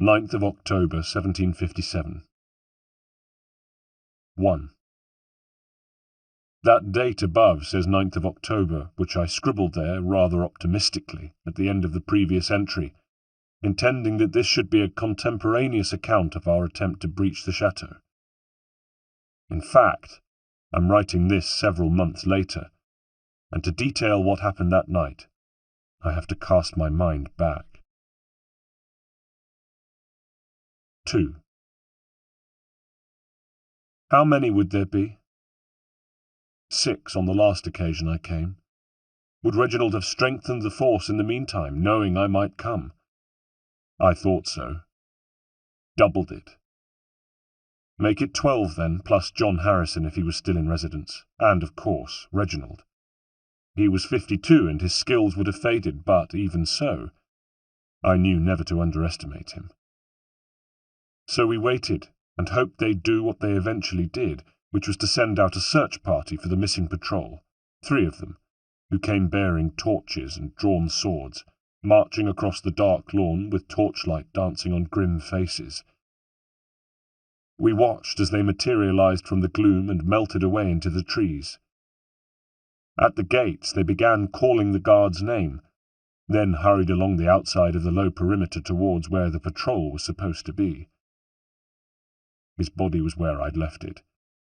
9th of October, 1757. 1. That date above says 9th of October, which I scribbled there rather optimistically at the end of the previous entry, intending that this should be a contemporaneous account of our attempt to breach the chateau. In fact, I'm writing this several months later, and to detail what happened that night, I have to cast my mind back. 2. How many would there be? 6 on the last occasion I came. Would Reginald have strengthened the force in the meantime, knowing I might come? I thought so. Doubled it. Make it 12 then, plus John Harrison if he was still in residence, and, of course, Reginald. He was 52 and his skills would have faded, but even so, I knew never to underestimate him. So we waited, and hoped they'd do what they eventually did, which was to send out a search party for the missing patrol, 3 of them, who came bearing torches and drawn swords, marching across the dark lawn with torchlight dancing on grim faces. We watched as they materialized from the gloom and melted away into the trees. At the gates they began calling the guard's name, then hurried along the outside of the low perimeter towards where the patrol was supposed to be. His body was where I'd left it,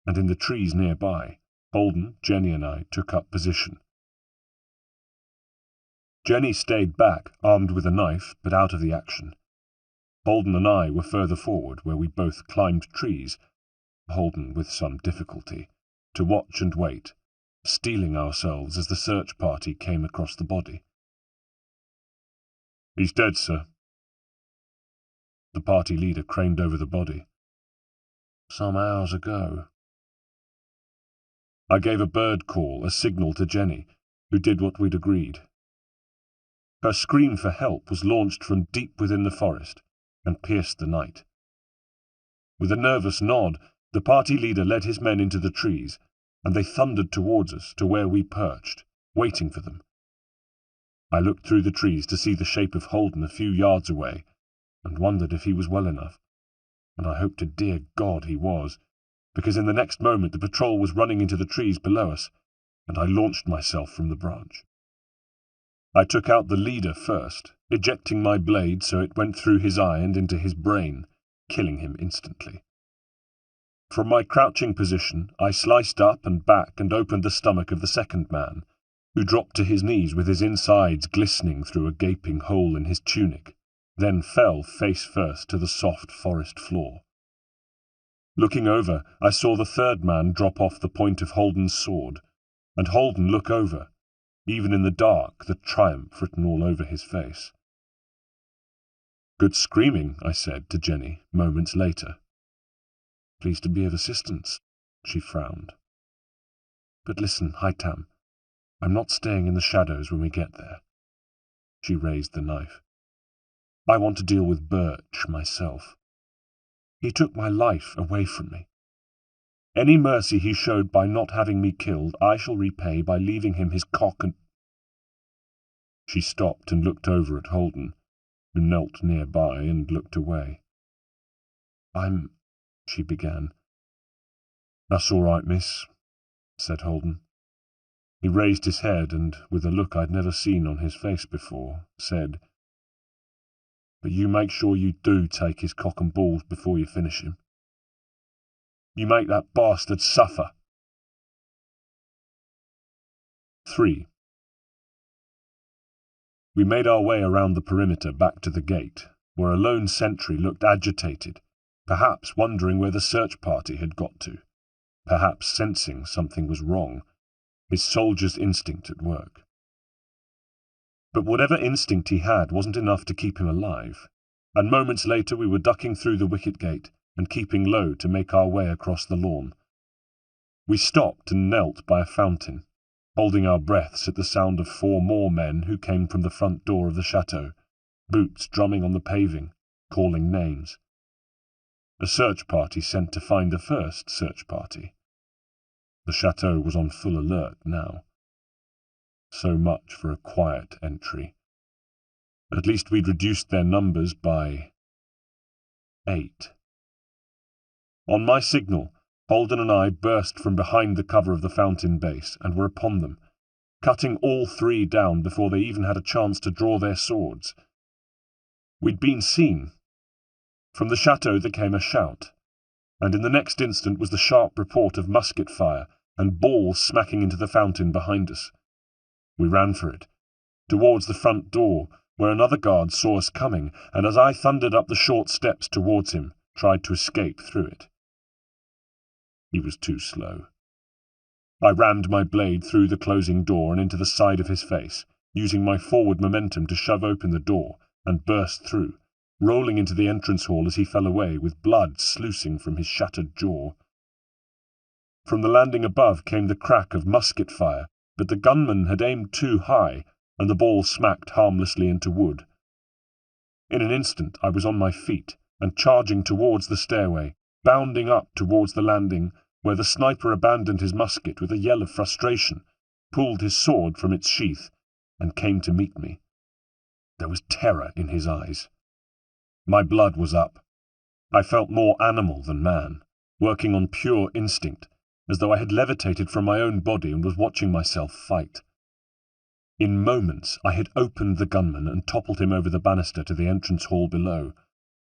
and in the trees nearby, Holden, Jenny and I took up position. Jenny stayed back, armed with a knife, but out of the action. Holden and I were further forward, where we both climbed trees, Holden with some difficulty, to watch and wait, steeling ourselves as the search party came across the body. "He's dead, sir." The party leader craned over the body. "Some hours ago." I gave a bird call, a signal to Jenny, who did what we'd agreed. Her scream for help was launched from deep within the forest, and pierced the night. With a nervous nod, the party leader led his men into the trees, and they thundered towards us to where we perched, waiting for them. I looked through the trees to see the shape of Holden a few yards away, and wondered if he was well enough, and I hoped to dear God he was, because in the next moment the patrol was running into the trees below us, and I launched myself from the branch. I took out the leader first, ejecting my blade so it went through his eye and into his brain, killing him instantly. From my crouching position, I sliced up and back and opened the stomach of the second man, who dropped to his knees with his insides glistening through a gaping hole in his tunic, then fell face first to the soft forest floor. Looking over, I saw the third man drop off the point of Holden's sword, and Holden look over, even in the dark, the triumph written all over his face. "Good screaming," I said to Jenny, moments later. "Pleased to be of assistance," she frowned. "But listen, Hightam, I'm not staying in the shadows when we get there." She raised the knife. "I want to deal with Birch myself. He took my life away from me. Any mercy he showed by not having me killed, I shall repay by leaving him his cock and—" She stopped and looked over at Holden, who knelt nearby and looked away. She began. "That's all right, miss," said Holden. He raised his head and, with a look I'd never seen on his face before, said, "But you make sure you do take his cock and balls before you finish him. You make that bastard suffer." 3. We made our way around the perimeter back to the gate, where a lone sentry looked agitated, perhaps wondering where the search party had got to, perhaps sensing something was wrong, his soldier's instinct at work. But whatever instinct he had wasn't enough to keep him alive, and moments later we were ducking through the wicket gate and keeping low to make our way across the lawn. We stopped and knelt by a fountain, holding our breaths at the sound of 4 more men who came from the front door of the chateau, boots drumming on the paving, calling names. A search party sent to find the first search party. The chateau was on full alert now. So much for a quiet entry. At least we'd reduced their numbers by 8. On my signal, Holden and I burst from behind the cover of the fountain base and were upon them, cutting all 3 down before they even had a chance to draw their swords. We'd been seen. From the chateau there came a shout, and in the next instant was the sharp report of musket fire and balls smacking into the fountain behind us. We ran for it, towards the front door, where another guard saw us coming, and as I thundered up the short steps towards him, tried to escape through it. He was too slow. I rammed my blade through the closing door and into the side of his face, using my forward momentum to shove open the door, and burst through, rolling into the entrance hall as he fell away, with blood sluicing from his shattered jaw. From the landing above came the crack of musket fire, but the gunman had aimed too high, and the ball smacked harmlessly into wood. In an instant I was on my feet, and charging towards the stairway, bounding up towards the landing, where the sniper abandoned his musket with a yell of frustration, pulled his sword from its sheath, and came to meet me. There was terror in his eyes. My blood was up. I felt more animal than man, working on pure instinct, as though I had levitated from my own body and was watching myself fight. In moments I had opened the gunman and toppled him over the banister to the entrance hall below,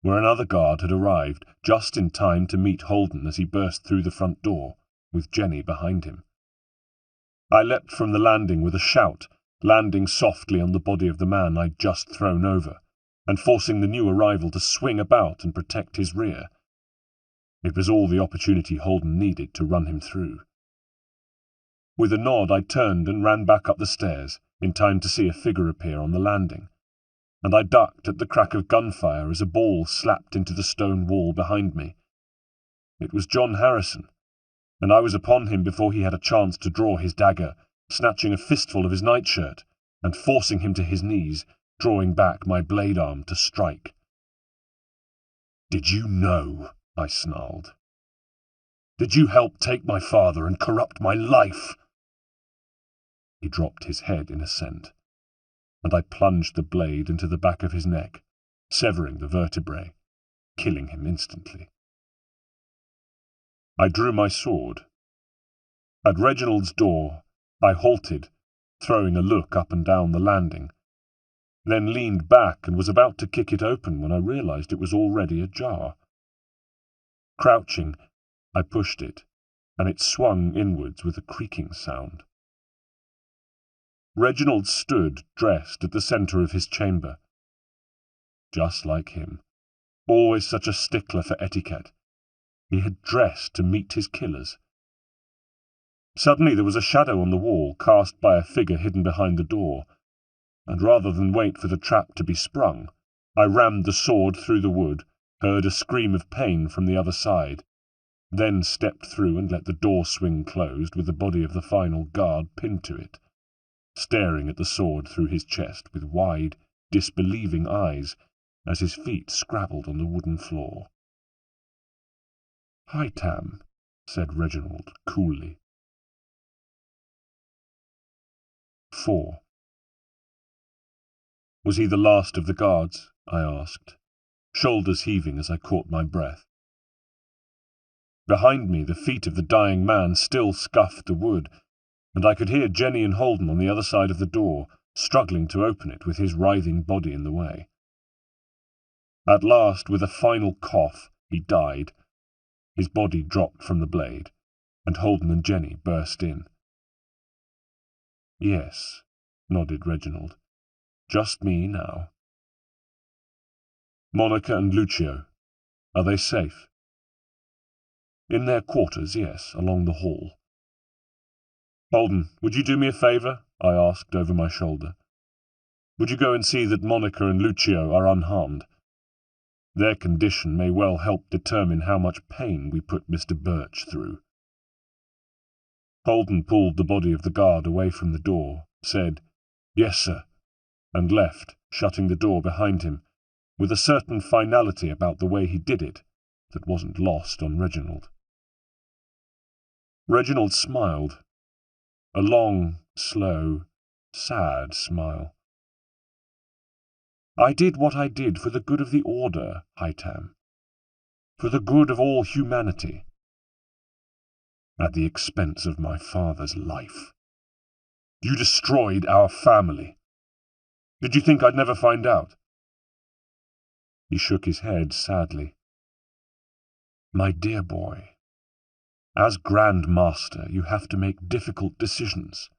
where another guard had arrived just in time to meet Holden as he burst through the front door, with Jenny behind him. I leapt from the landing with a shout, landing softly on the body of the man I'd just thrown over, and forcing the new arrival to swing about and protect his rear. It was all the opportunity Holden needed to run him through. With a nod I turned and ran back up the stairs, in time to see a figure appear on the landing, and I ducked at the crack of gunfire as a ball slapped into the stone wall behind me. It was John Harrison, and I was upon him before he had a chance to draw his dagger, snatching a fistful of his nightshirt, and forcing him to his knees, drawing back my blade arm to strike. "Did you know?" I snarled. "Did you help take my father and corrupt my life?" He dropped his head in assent, and I plunged the blade into the back of his neck, severing the vertebrae, killing him instantly. I drew my sword. At Reginald's door, I halted, throwing a look up and down the landing, then leaned back and was about to kick it open when I realized it was already ajar. Crouching, I pushed it, and it swung inwards with a creaking sound. Reginald stood dressed at the centre of his chamber. Just like him, always such a stickler for etiquette, he had dressed to meet his killers. Suddenly there was a shadow on the wall cast by a figure hidden behind the door, and rather than wait for the trap to be sprung, I rammed the sword through the wood, heard a scream of pain from the other side, then stepped through and let the door swing closed with the body of the final guard pinned to it, staring at the sword through his chest with wide, disbelieving eyes as his feet scrabbled on the wooden floor. "Hi, Tam," said Reginald coolly. 4. "Was he the last of the guards?" I asked, shoulders heaving as I caught my breath. Behind me the feet of the dying man still scuffed the wood, and I could hear Jenny and Holden on the other side of the door, struggling to open it with his writhing body in the way. At last, with a final cough, he died. His body dropped from the blade, and Holden and Jenny burst in. "Yes," nodded Reginald. "Just me now." "Monica and Lucio, are they safe?" "In their quarters, yes, along the hall." "Holden, would you do me a favour?" I asked over my shoulder. "Would you go and see that Monica and Lucio are unharmed? Their condition may well help determine how much pain we put Mr. Birch through." Holden pulled the body of the guard away from the door, said, "Yes, sir," and left, shutting the door behind him, with a certain finality about the way he did it that wasn't lost on Reginald. Reginald smiled. A long, slow, sad smile. "I did what I did for the good of the order, Hightam. for the good of all humanity, at the expense of my father's life. You destroyed our family. Did you think I'd never find out?" He shook his head sadly. "My dear boy, as Grand Master, you have to make difficult decisions.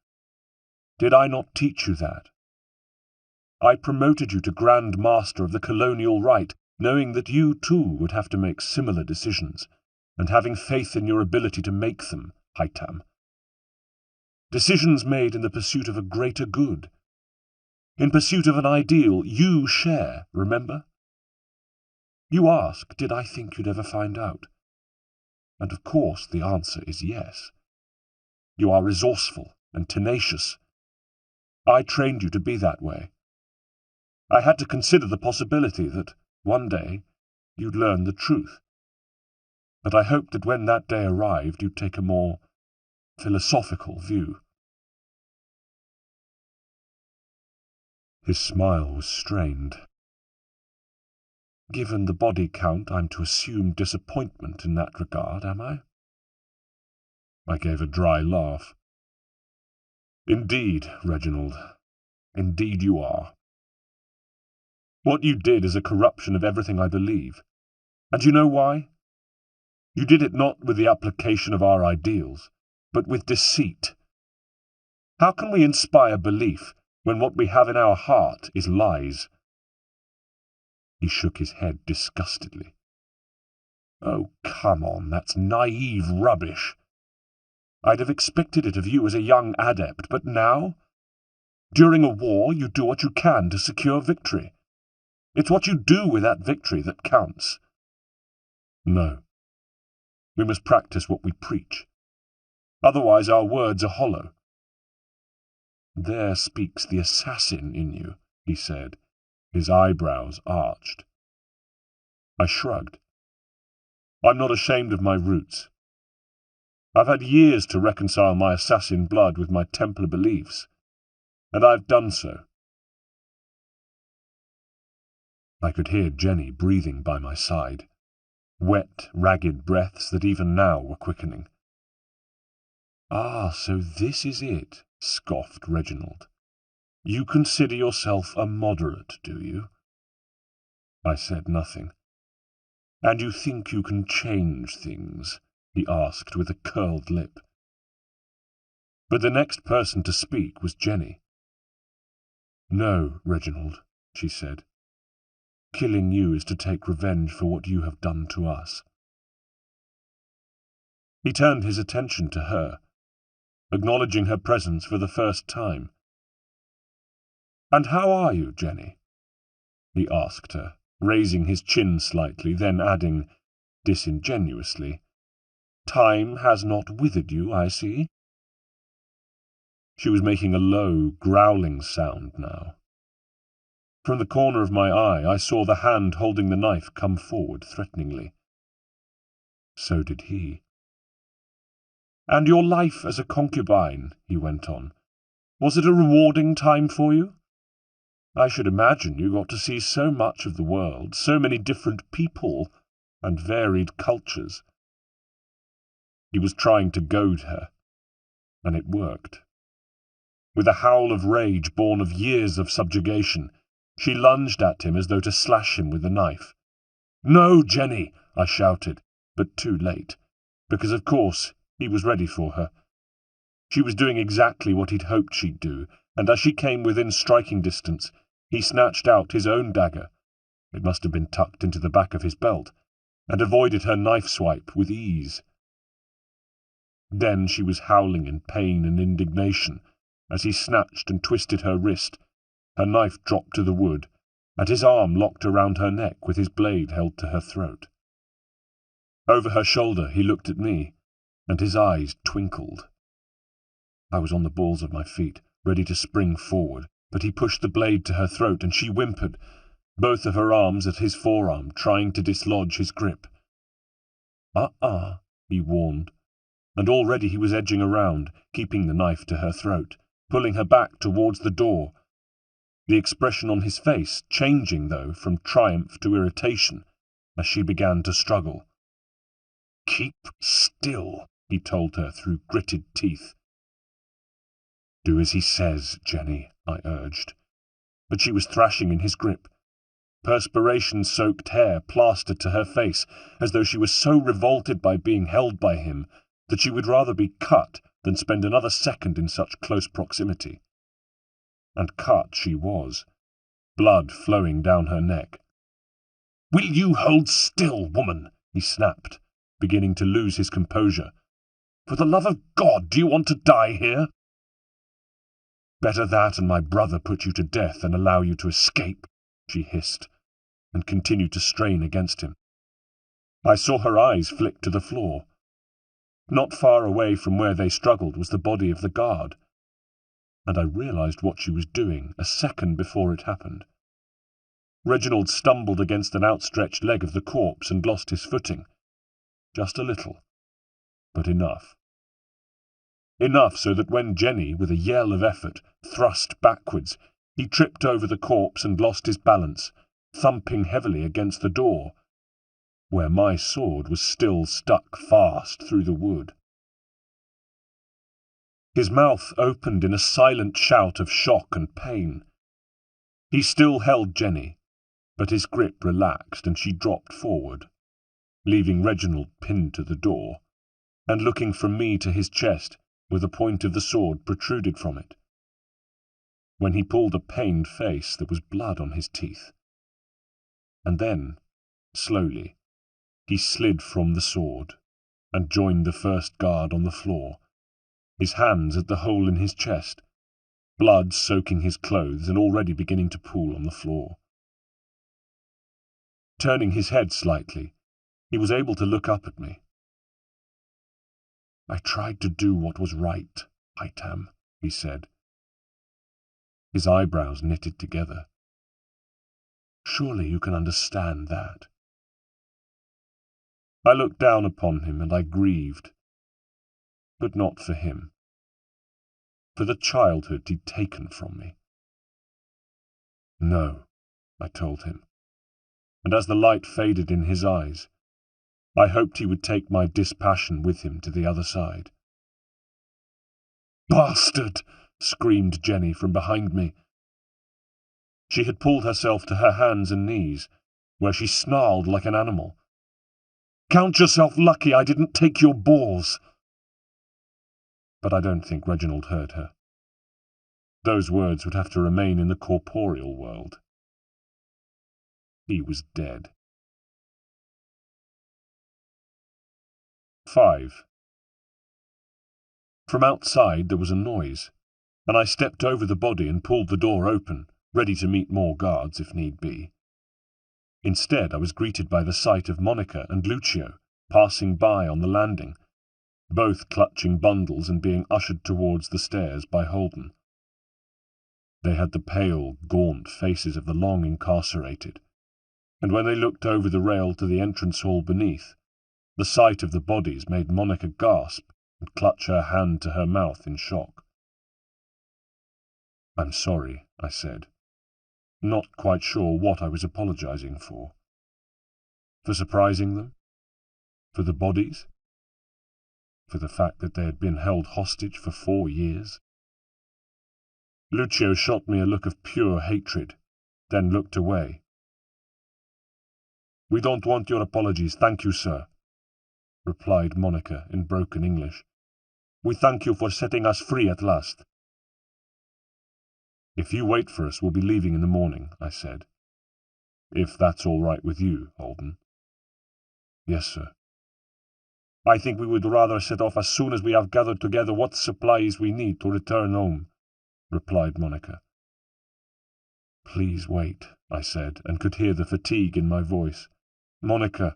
Did I not teach you that? I promoted you to Grand Master of the Colonial Rite, knowing that you too would have to make similar decisions, and having faith in your ability to make them, Hightam. Decisions made in the pursuit of a greater good. In pursuit of an ideal you share, remember? You ask, did I think you'd ever find out? And of course the answer is yes. You are resourceful and tenacious. I trained you to be that way. I had to consider the possibility that, one day, you'd learn the truth. But I hoped that when that day arrived you'd take a more philosophical view." His smile was strained. "Given the body count, I'm to assume disappointment in that regard, am I?" I gave a dry laugh. "Indeed, Reginald, indeed you are. What you did is a corruption of everything I believe. And you know why? You did it not with the application of our ideals, but with deceit. How can we inspire belief when what we have in our heart is lies?" He shook his head disgustedly. "Oh, come on, that's naive rubbish. I'd have expected it of you as a young adept, but now? During a war, you do what you can to secure victory. It's what you do with that victory that counts. No. We must practice what we preach. Otherwise our words are hollow." "There speaks the assassin in you," he said, his eyebrows arched. I shrugged. "I'm not ashamed of my roots. I've had years to reconcile my assassin blood with my Templar beliefs, and I've done so." I could hear Jenny breathing by my side, wet, ragged breaths that even now were quickening. "Ah, so this is it," scoffed Reginald. "You consider yourself a moderate, do you?" I said nothing. "And you think you can change things?" he asked with a curled lip. But the next person to speak was Jenny. "No, Reginald," she said. "Killing you is to take revenge for what you have done to us." He turned his attention to her, acknowledging her presence for the first time. "And how are you, Jenny?" he asked her, raising his chin slightly, then adding, disingenuously, "Time has not withered you, I see." She was making a low, growling sound now. From the corner of my eye I saw the hand holding the knife come forward threateningly. So did he. "And your life as a concubine," he went on, "was it a rewarding time for you? I should imagine you got to see so much of the world, so many different people, and varied cultures." He was trying to goad her, and it worked. With a howl of rage born of years of subjugation, she lunged at him as though to slash him with the knife. "No, Jenny!" I shouted, but too late, because of course he was ready for her. She was doing exactly what he'd hoped she'd do, and as she came within striking distance, he snatched out his own dagger, it must have been tucked into the back of his belt, and avoided her knife swipe with ease. Then she was howling in pain and indignation as he snatched and twisted her wrist. Her knife dropped to the wood, and his arm locked around her neck with his blade held to her throat. Over her shoulder he looked at me, and his eyes twinkled. I was on the balls of my feet, ready to spring forward, but he pushed the blade to her throat, and she whimpered, both of her arms at his forearm, trying to dislodge his grip. He warned, and already he was edging around, keeping the knife to her throat, pulling her back towards the door, the expression on his face changing, though, from triumph to irritation as she began to struggle. Keep still, he told her through gritted teeth. Do as he says, Jenny, I urged. But she was thrashing in his grip. Perspiration-soaked hair plastered to her face, as though she was so revolted by being held by him that she would rather be cut than spend another second in such close proximity. And cut she was, blood flowing down her neck. "Will you hold still, woman?" he snapped, beginning to lose his composure. "For the love of God, do you want to die here?" "Better that and my brother put you to death than allow you to escape," she hissed, and continued to strain against him. I saw her eyes flick to the floor. Not far away from where they struggled was the body of the guard, and I realized what she was doing a second before it happened. Reginald stumbled against an outstretched leg of the corpse and lost his footing. Just a little, but enough. Enough so that when Jenny, with a yell of effort, thrust backwards, he tripped over the corpse and lost his balance, thumping heavily against the door, where my sword was still stuck fast through the wood. His mouth opened in a silent shout of shock and pain. He still held Jenny, but his grip relaxed and she dropped forward, leaving Reginald pinned to the door, and looking from me to his chest, with the point of the sword protruded from it. When he pulled a pained face, there was blood on his teeth. And then, slowly, he slid from the sword, and joined the first guard on the floor, his hands at the hole in his chest, blood soaking his clothes and already beginning to pool on the floor. Turning his head slightly, he was able to look up at me. "I tried to do what was right, Hightam," he said. His eyebrows knitted together. "Surely you can understand that." I looked down upon him and I grieved, but not for him, for the childhood he'd taken from me. "No," I told him, and as the light faded in his eyes, I hoped he would take my dispassion with him to the other side. "Bastard!" screamed Jenny from behind me. She had pulled herself to her hands and knees, where she snarled like an animal. "Count yourself lucky I didn't take your balls!" But I don't think Reginald heard her. Those words would have to remain in the corporeal world. He was dead. 5. From outside there was a noise, and I stepped over the body and pulled the door open, ready to meet more guards if need be. Instead, I was greeted by the sight of Monica and Lucio passing by on the landing, both clutching bundles and being ushered towards the stairs by Holden. They had the pale, gaunt faces of the long incarcerated, and when they looked over the rail to the entrance hall beneath, the sight of the bodies made Monica gasp and clutch her hand to her mouth in shock. "I'm sorry," I said, not quite sure what I was apologizing for. For surprising them? For the bodies? For the fact that they had been held hostage for 4 years? Lucio shot me a look of pure hatred, then looked away. "We don't want your apologies, thank you, sir," replied Monica in broken English. "We thank you for setting us free at last." "If you wait for us, we'll be leaving in the morning," I said. "If that's all right with you, Holden." "Yes, sir." "I think we would rather set off as soon as we have gathered together what supplies we need to return home," replied Monica. "Please wait," I said, and could hear the fatigue in my voice. "Monica,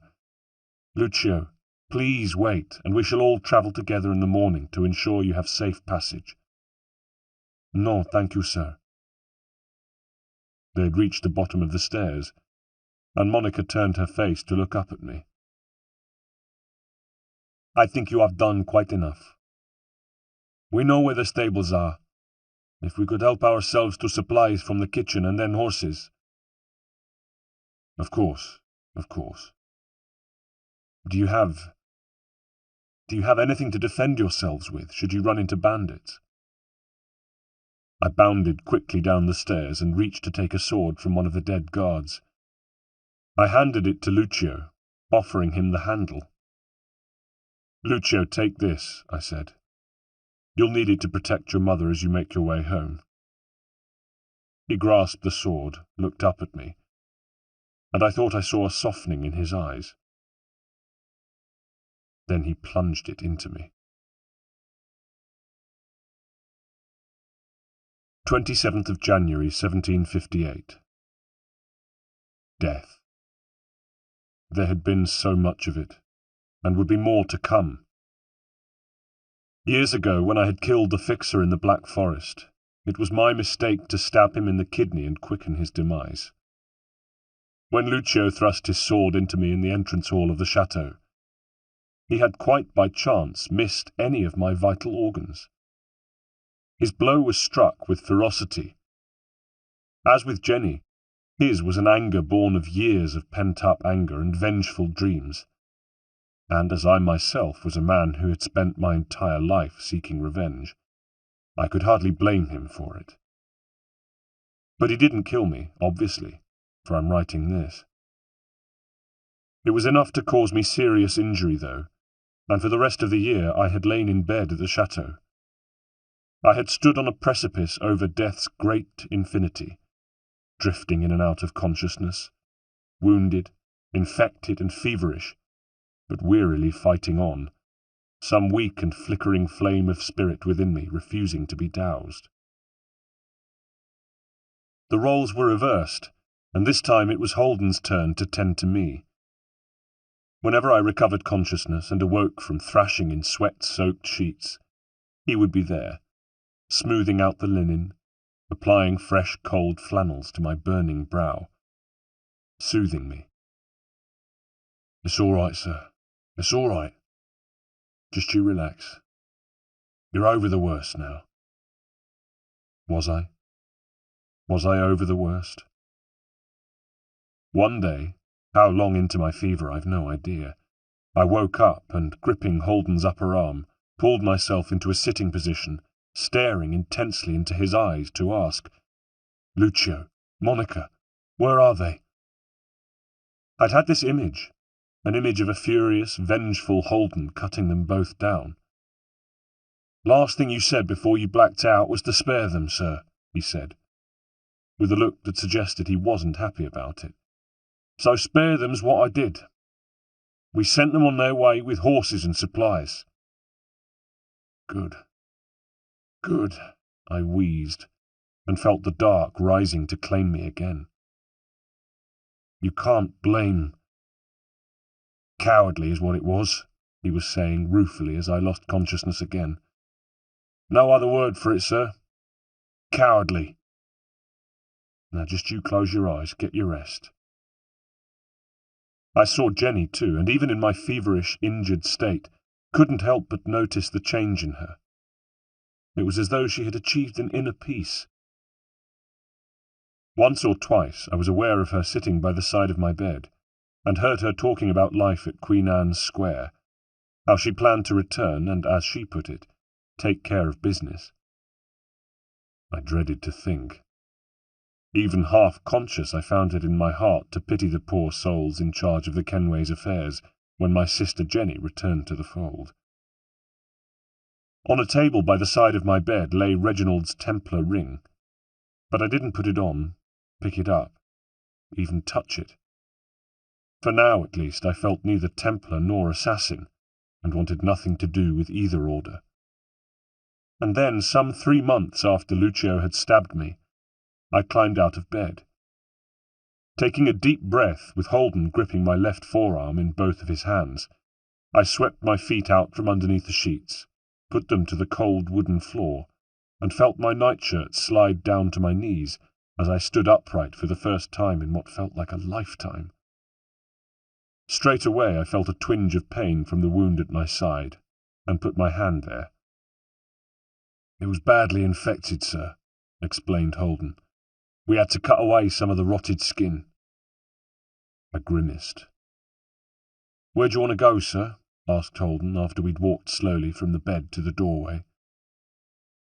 Lucio, please wait, and we shall all travel together in the morning to ensure you have safe passage." "No, thank you, sir." They had reached the bottom of the stairs, and Monica turned her face to look up at me. "I think you have done quite enough. We know where the stables are. If we could help ourselves to supplies from the kitchen and then horses." Of course, of course. "Do you have Do you have anything to defend yourselves with, should you run into bandits?" I bounded quickly down the stairs and reached to take a sword from one of the dead guards. I handed it to Lucio, offering him the handle. "Lucio, take this," I said. "You'll need it to protect your mother as you make your way home." He grasped the sword, looked up at me, and I thought I saw a softening in his eyes. Then he plunged it into me. 27th of January, 1758. Death. There had been so much of it, and would be more to come. Years ago, when I had killed the fixer in the Black Forest, it was my mistake to stab him in the kidney and quicken his demise. When Lucio thrust his sword into me in the entrance hall of the chateau, he had quite by chance missed any of my vital organs. His blow was struck with ferocity. As with Jenny, his was an anger born of years of pent-up anger and vengeful dreams, and as I myself was a man who had spent my entire life seeking revenge, I could hardly blame him for it. But he didn't kill me, obviously, for I'm writing this. It was enough to cause me serious injury, though, and for the rest of the year I had lain in bed at the chateau. I had stood on a precipice over death's great infinity, drifting in and out of consciousness, wounded, infected and feverish, but wearily fighting on, some weak and flickering flame of spirit within me refusing to be doused. The roles were reversed, and this time it was Holden's turn to tend to me. Whenever I recovered consciousness and awoke from thrashing in sweat-soaked sheets, he would be there, smoothing out the linen, applying fresh cold flannels to my burning brow, soothing me. "It's all right, sir. It's all right. Just you relax. You're over the worst now." Was I? Was I over the worst? One day, how long into my fever I've no idea, I woke up and, gripping Holden's upper arm, pulled myself into a sitting position, staring intensely into his eyes to ask, "Lucio, Monica, where are they?" I'd had this image, an image of a furious, vengeful Holden cutting them both down. "Last thing you said before you blacked out was to spare them, sir," he said, with a look that suggested he wasn't happy about it. "So spare them's what I did. We sent them on their way with horses and supplies." Good. Good, I wheezed, and felt the dark rising to claim me again. "You can't blame—" "Cowardly is what it was," he was saying ruefully as I lost consciousness again. "No other word for it, sir. Cowardly. Now just you close your eyes, get your rest." I saw Jenny too, and even in my feverish, injured state, couldn't help but notice the change in her. It was as though she had achieved an inner peace. Once or twice I was aware of her sitting by the side of my bed, and heard her talking about life at Queen Anne's Square, how she planned to return and, as she put it, take care of business. I dreaded to think. Even half-conscious, I found it in my heart to pity the poor souls in charge of the Kenways' affairs when my sister Jenny returned to the fold. On a table by the side of my bed lay Reginald's Templar ring, but I didn't put it on, pick it up, even touch it. For now, at least, I felt neither Templar nor assassin, and wanted nothing to do with either order. And then, some 3 months after Lucio had stabbed me, I climbed out of bed. Taking a deep breath, with Holden gripping my left forearm in both of his hands, I swept my feet out from underneath the sheets, put them to the cold wooden floor, and felt my nightshirt slide down to my knees as I stood upright for the first time in what felt like a lifetime. Straight away I felt a twinge of pain from the wound at my side, and put my hand there. "It was badly infected, sir," explained Holden. "We had to cut away some of the rotted skin." I grimaced. "Where do you want to go, sir? asked Holden after we'd walked slowly from the bed to the doorway.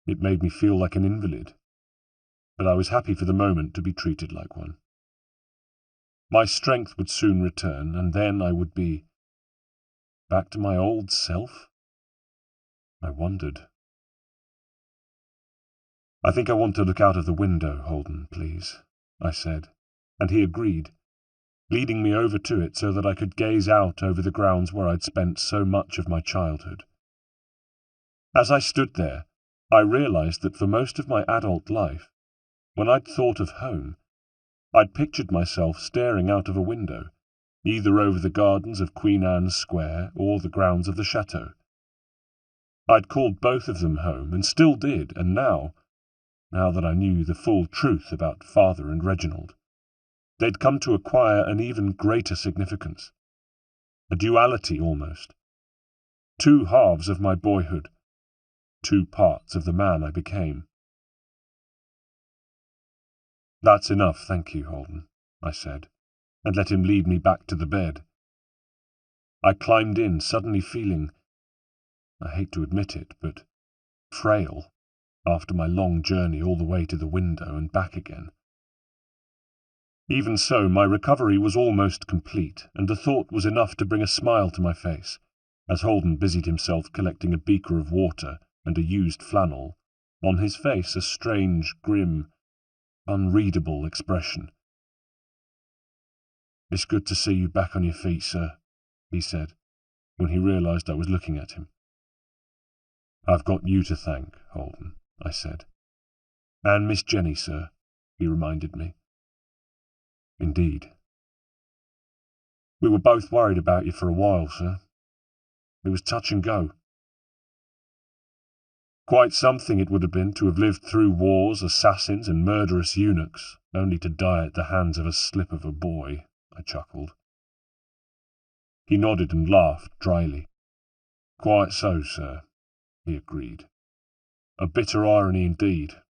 It made me feel like an invalid, but I was happy for the moment to be treated like one. My strength would soon return, and then I would be back to my old self? I wondered. "I think I want to look out of the window, Holden, please," I said, and he agreed, leading me over to it so that I could gaze out over the grounds where I'd spent so much of my childhood. As I stood there, I realized that for most of my adult life, when I'd thought of home, I'd pictured myself staring out of a window, either over the gardens of Queen Anne's Square or the grounds of the chateau. I'd called both of them home, and still did, and now that I knew the full truth about Father and Reginald, they'd come to acquire an even greater significance. A duality, almost. Two halves of my boyhood, two parts of the man I became. "That's enough, thank you, Holden," I said, and let him lead me back to the bed. I climbed in, suddenly feeling, I hate to admit it, but frail, after my long journey all the way to the window and back again. Even so, my recovery was almost complete, and the thought was enough to bring a smile to my face, as Holden busied himself collecting a beaker of water and a used flannel, on his face a strange, grim, unreadable expression. "It's good to see you back on your feet, sir," he said, when he realized I was looking at him. "I've got you to thank, Holden," I said. "And Miss Jenny, sir," he reminded me. "Indeed." "We were both worried about you for a while, sir. It was touch and go." Quite something it would have been to have lived through wars, assassins, and murderous eunuchs, only to die at the hands of a slip of a boy, I chuckled. He nodded and laughed dryly. "Quite so, sir," he agreed. "A bitter irony indeed."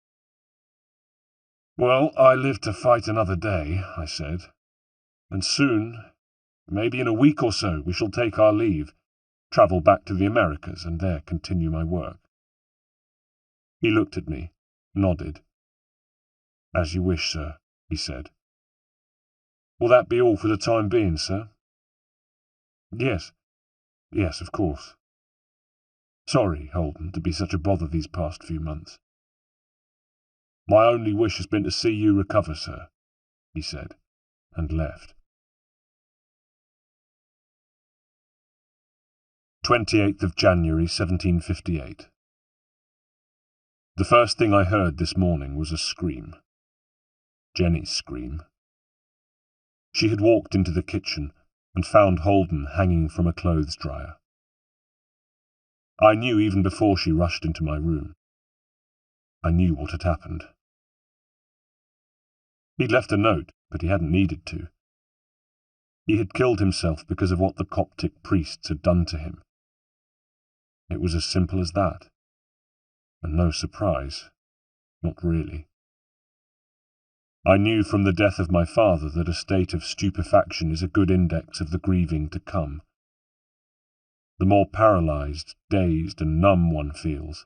"Well, I live to fight another day," I said, "and soon, maybe in a week or so, we shall take our leave, travel back to the Americas, and there continue my work." He looked at me, nodded. "As you wish, sir," he said. "Will that be all for the time being, sir?" Yes, of course. Sorry, Holden, to be such a bother these past few months." "My only wish has been to see you recover, sir," he said, and left. 28th of January, 1758. The first thing I heard this morning was a scream. Jenny's scream. She had walked into the kitchen and found Holden hanging from a clothes dryer. I knew even before she rushed into my room. I knew what had happened. He'd left a note, but he hadn't needed to. He had killed himself because of what the Coptic priests had done to him. It was as simple as that. And no surprise. Not really. I knew from the death of my father that a state of stupefaction is a good index of the grieving to come. The more paralyzed, dazed, and numb one feels,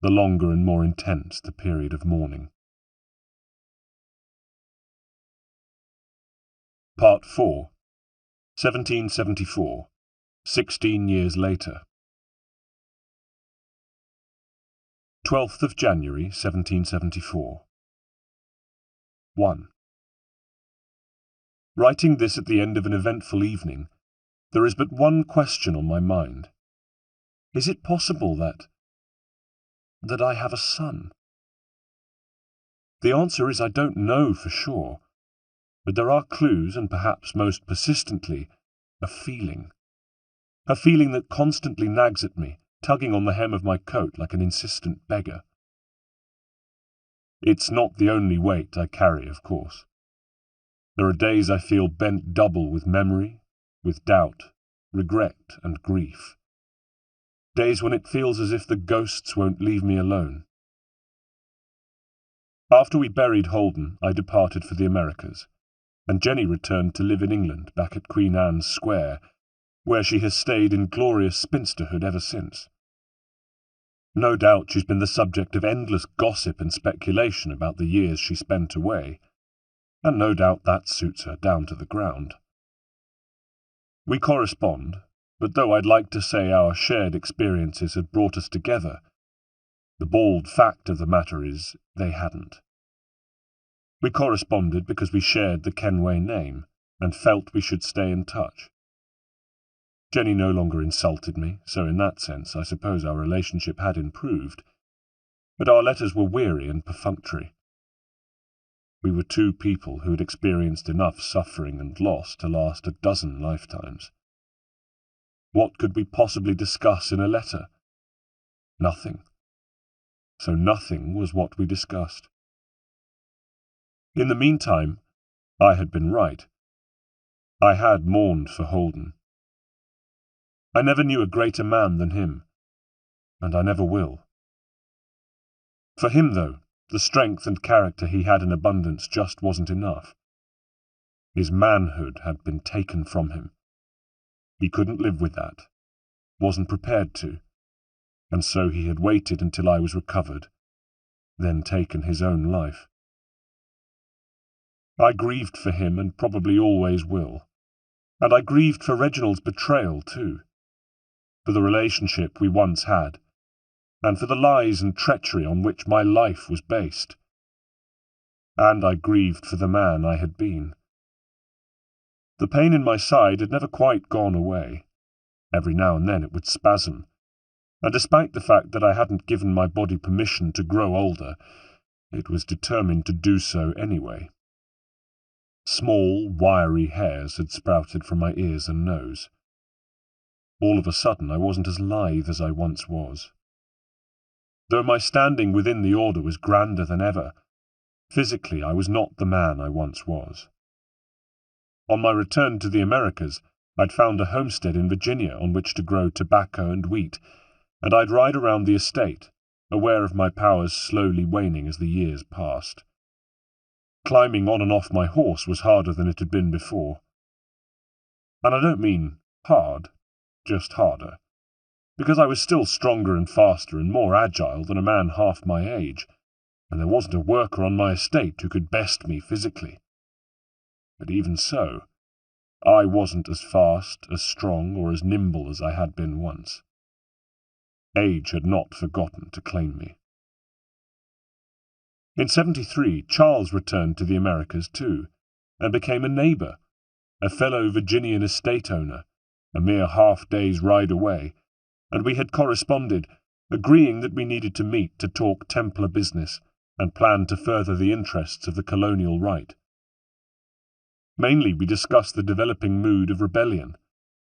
the longer and more intense the period of mourning. Part 4. 1774. 16 years later. 12th of January, 1774. 1. Writing this at the end of an eventful evening, there is but one question on my mind. Is it possible that I have a son? The answer is I don't know for sure, but there are clues, and perhaps most persistently, a feeling. A feeling that constantly nags at me, tugging on the hem of my coat like an insistent beggar. It's not the only weight I carry, of course. There are days I feel bent double with memory, with doubt, regret, and grief. Days when it feels as if the ghosts won't leave me alone. After we buried Holden, I departed for the Americas, and Jenny returned to live in England back at Queen Anne's Square, where she has stayed in glorious spinsterhood ever since. No doubt she's been the subject of endless gossip and speculation about the years she spent away, and no doubt that suits her down to the ground. We correspond, but though I'd like to say our shared experiences had brought us together, the bald fact of the matter is they hadn't. We corresponded because we shared the Kenway name and felt we should stay in touch. Jenny no longer insulted me, so in that sense I suppose our relationship had improved, but our letters were weary and perfunctory. We were two people who had experienced enough suffering and loss to last a dozen lifetimes. What could we possibly discuss in a letter? Nothing. So nothing was what we discussed. In the meantime, I had been right. I had mourned for Holden. I never knew a greater man than him, and I never will. For him, though, the strength and character he had in abundance just wasn't enough. His manhood had been taken from him. He couldn't live with that, wasn't prepared to, and so he had waited until I was recovered, then taken his own life. I grieved for him and probably always will, and I grieved for Reginald's betrayal too, for the relationship we once had, and for the lies and treachery on which my life was based. And I grieved for the man I had been. The pain in my side had never quite gone away. Every now and then it would spasm, and despite the fact that I hadn't given my body permission to grow older, it was determined to do so anyway. Small, wiry hairs had sprouted from my ears and nose. All of a sudden I wasn't as lithe as I once was. Though my standing within the order was grander than ever, physically I was not the man I once was. On my return to the Americas, I'd found a homestead in Virginia on which to grow tobacco and wheat, and I'd ride around the estate, aware of my powers slowly waning as the years passed. Climbing on and off my horse was harder than it had been before. And I don't mean hard, just harder, because I was still stronger and faster and more agile than a man half my age, and there wasn't a worker on my estate who could best me physically. But even so, I wasn't as fast, as strong, or as nimble as I had been once. Age had not forgotten to claim me. In 73, Charles returned to the Americas too, and became a neighbour, a fellow Virginian estate owner, a mere half-day's ride away, and we had corresponded, agreeing that we needed to meet to talk Templar business and plan to further the interests of the colonial right. Mainly we discussed the developing mood of rebellion,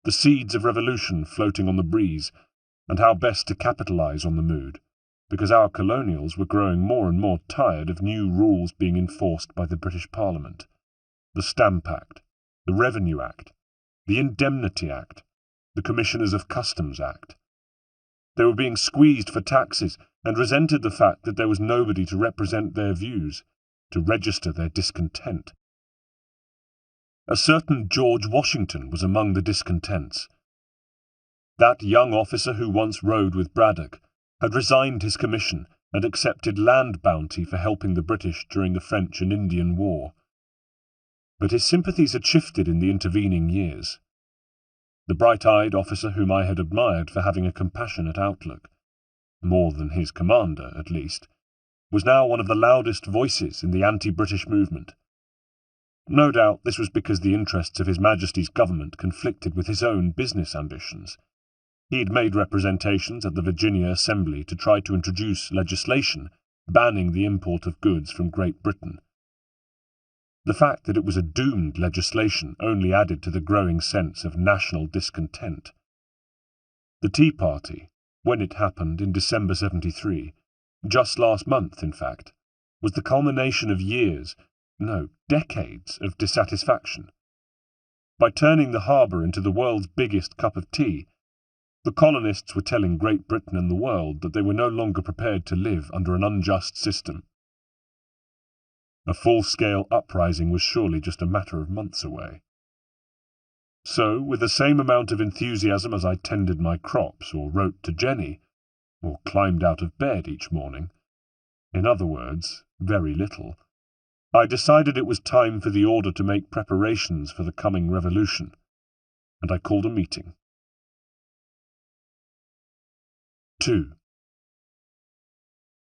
the seeds of revolution floating on the breeze, and how best to capitalize on the mood, because our colonials were growing more and more tired of new rules being enforced by the British Parliament, the Stamp Act, the Revenue Act, the Indemnity Act, the Commissioners of Customs Act. They were being squeezed for taxes and resented the fact that there was nobody to represent their views, to register their discontent. A certain George Washington was among the discontents. That young officer who once rode with Braddock had resigned his commission and accepted land bounty for helping the British during the French and Indian War. But his sympathies had shifted in the intervening years. The bright-eyed officer whom I had admired for having a compassionate outlook, more than his commander, at least, was now one of the loudest voices in the anti-British movement. No doubt this was because the interests of His Majesty's government conflicted with his own business ambitions. He had made representations at the Virginia Assembly to try to introduce legislation banning the import of goods from Great Britain. The fact that it was a doomed legislation only added to the growing sense of national discontent. The Tea Party, when it happened in December 73, just last month in fact, was the culmination of years, no, decades of dissatisfaction. By turning the harbour into the world's biggest cup of tea, the colonists were telling Great Britain and the world that they were no longer prepared to live under an unjust system. A full-scale uprising was surely just a matter of months away. So, with the same amount of enthusiasm as I tended my crops, or wrote to Jenny, or climbed out of bed each morning, in other words, very little, I decided it was time for the order to make preparations for the coming revolution, and I called a meeting. 2.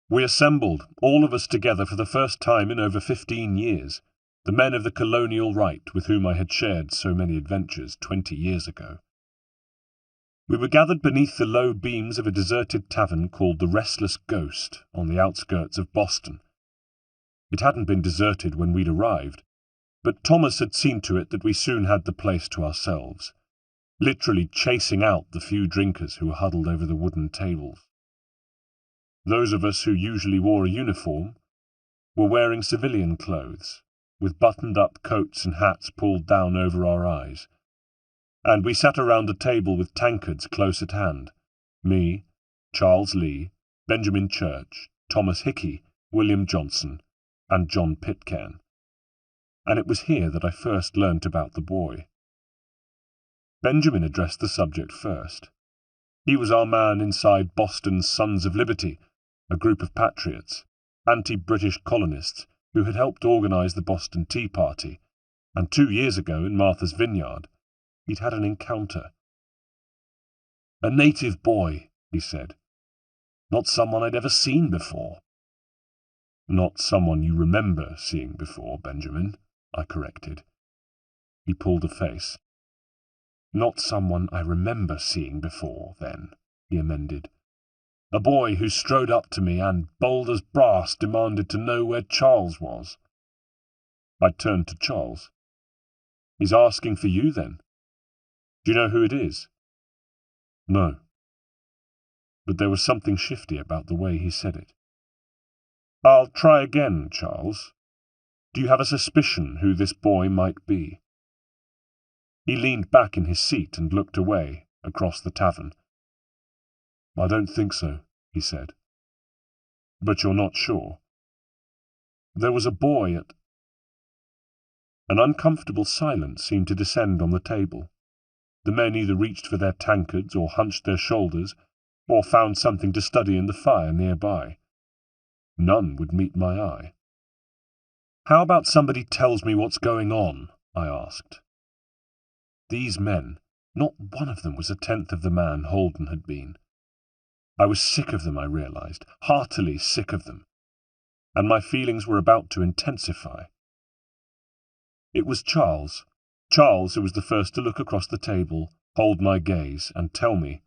We assembled, all of us together for the first time in over 15 years, the men of the colonial right with whom I had shared so many adventures 20 years ago. We were gathered beneath the low beams of a deserted tavern called the Restless Ghost on the outskirts of Boston. It hadn't been deserted when we'd arrived, but Thomas had seen to it that we soon had the place to ourselves, literally chasing out the few drinkers who were huddled over the wooden tables. Those of us who usually wore a uniform were wearing civilian clothes, with buttoned-up coats and hats pulled down over our eyes, and we sat around a table with tankards close at hand, me, Charles Lee, Benjamin Church, Thomas Hickey, William Johnson, and John Pitcairn. And it was here that I first learnt about the boy. Benjamin addressed the subject first. He was our man inside Boston's Sons of Liberty, a group of patriots, anti-British colonists who had helped organize the Boston Tea Party, and 2 years ago in Martha's Vineyard, he'd had an encounter. "A native boy," he said. "Not someone I'd ever seen before." "Not someone you remember seeing before, Benjamin," I corrected. He pulled a face. "Not someone I remember seeing before, then," he amended. "A boy who strode up to me and, bold as brass, demanded to know where Charles was." I turned to Charles. "He's asking for you, then? Do you know who it is?" "No." But there was something shifty about the way he said it. "I'll try again, Charles. Do you have a suspicion who this boy might be?" He leaned back in his seat and looked away, across the tavern. "I don't think so," he said. "But you're not sure?" "There was a boy at—" An uncomfortable silence seemed to descend on the table. The men either reached for their tankards or hunched their shoulders, or found something to study in the fire nearby. None would meet my eye. "How about somebody tells me what's going on?" I asked. These men, not one of them was a tenth of the man Holden had been. I was sick of them, I realized, heartily sick of them, and my feelings were about to intensify. It was Charles who was the first to look across the table, hold my gaze, and tell me,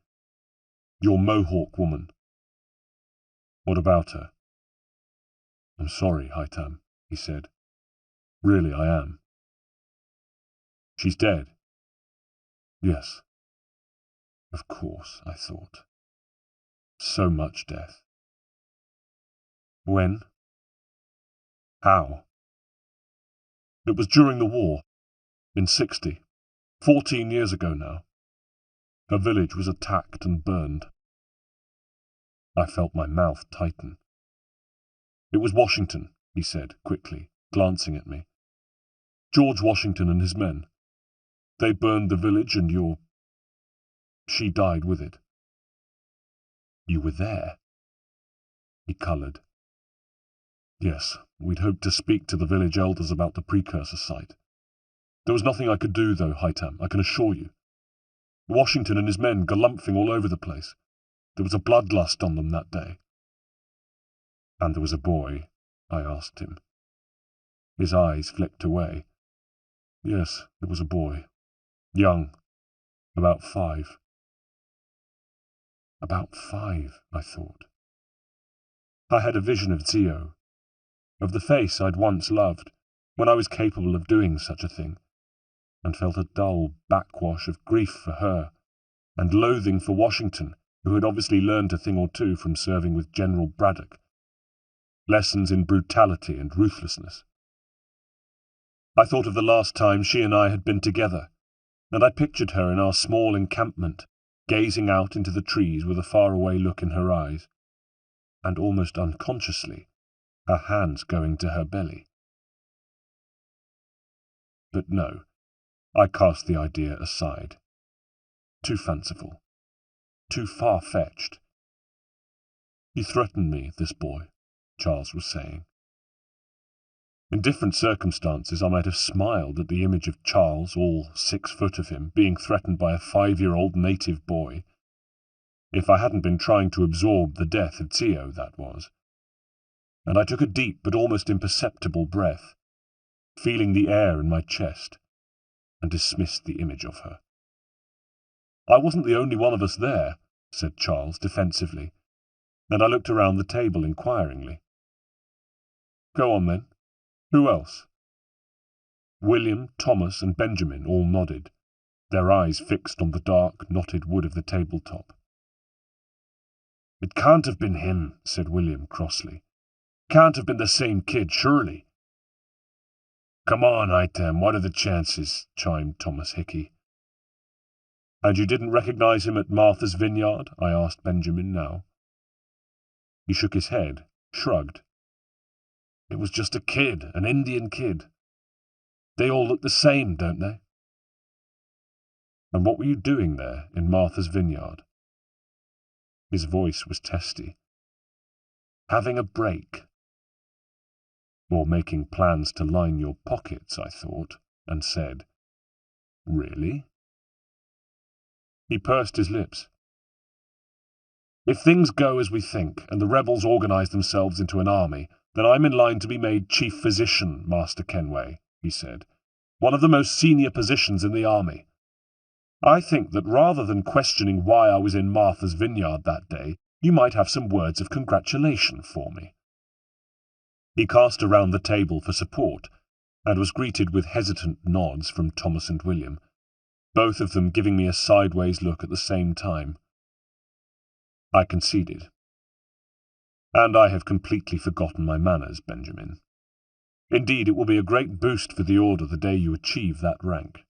"Your Mohawk woman." "What about her?" "I'm sorry, Hightam," he said. "Really, I am." "She's dead?" "Yes." Of course, I thought. So much death. "When?" "How?" "It was during the war, in '60, 14 years ago now. Her village was attacked and burned." I felt my mouth tighten. "It was Washington," he said quickly, glancing at me. "George Washington and his men. They burned the village and she died with it." "You were there?" He coloured. "Yes, we'd hoped to speak to the village elders about the precursor site. There was nothing I could do, though, Hightam, I can assure you. Washington and his men galumphing all over the place. There was a bloodlust on them that day." "And there was a boy?" I asked him. His eyes flicked away. "Yes, there was a boy. Young. About 5. About 5, I thought. I had a vision of Zio, of the face I'd once loved, when I was capable of doing such a thing, and felt a dull backwash of grief for her, and loathing for Washington, who had obviously learned a thing or two from serving with General Braddock. Lessons in brutality and ruthlessness. I thought of the last time she and I had been together, and I pictured her in our small encampment, gazing out into the trees with a faraway look in her eyes, and almost unconsciously, her hands going to her belly. But no, I cast the idea aside. Too fanciful. Too far-fetched. He threatened me, this boy, Charles was saying. In different circumstances I might have smiled at the image of Charles, all 6 foot of him, being threatened by a 5-year-old native boy, if I hadn't been trying to absorb the death of Theo, that was. And I took a deep but almost imperceptible breath, feeling the air in my chest, and dismissed the image of her. I wasn't the only one of us there, said Charles defensively, and I looked around the table inquiringly. Go on then. Who else? William, Thomas, and Benjamin all nodded, their eyes fixed on the dark, knotted wood of the tabletop. It can't have been him, said William crossly. Can't have been the same kid, surely. Come on, Item, what are the chances? Chimed Thomas Hickey. And you didn't recognize him at Martha's Vineyard? I asked Benjamin now. He shook his head, shrugged. It was just a kid, an Indian kid. They all look the same, don't they? And what were you doing there in Martha's Vineyard? His voice was testy. Having a break. Or making plans to line your pockets, I thought, and said, Really? He pursed his lips. If things go as we think, and the rebels organize themselves into an army, then I'm in line to be made chief physician, Master Kenway, he said. One of the most senior positions in the army. I think that rather than questioning why I was in Martha's Vineyard that day, you might have some words of congratulation for me. He cast around the table for support, and was greeted with hesitant nods from Thomas and William, both of them giving me a sideways look at the same time. I conceded. And I have completely forgotten my manners, Benjamin. Indeed, it will be a great boost for the Order the day you achieve that rank.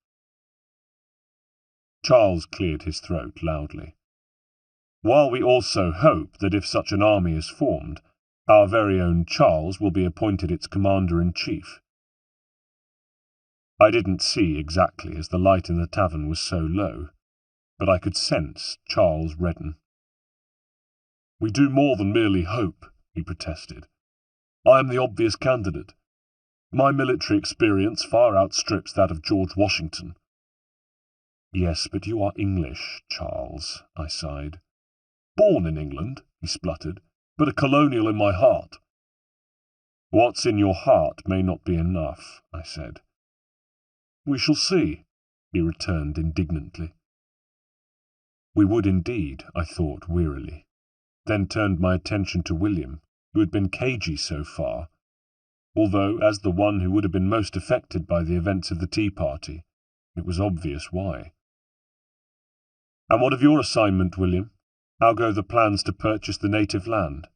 Charles cleared his throat loudly. While we also hope that if such an army is formed, our very own Charles will be appointed its commander-in-chief. I didn't see exactly as the light in the tavern was so low, but I could sense Charles redden. We do more than merely hope, he protested. I am the obvious candidate. My military experience far outstrips that of George Washington. Yes, but you are English, Charles, I sighed. Born in England, he spluttered, but a colonial in my heart. What's in your heart may not be enough, I said. We shall see, he returned indignantly. We would indeed, I thought wearily, then turned my attention to William, who had been cagey so far, although, as the one who would have been most affected by the events of the Tea Party, it was obvious why. And what of your assignment, William? How go the plans to purchase the native land?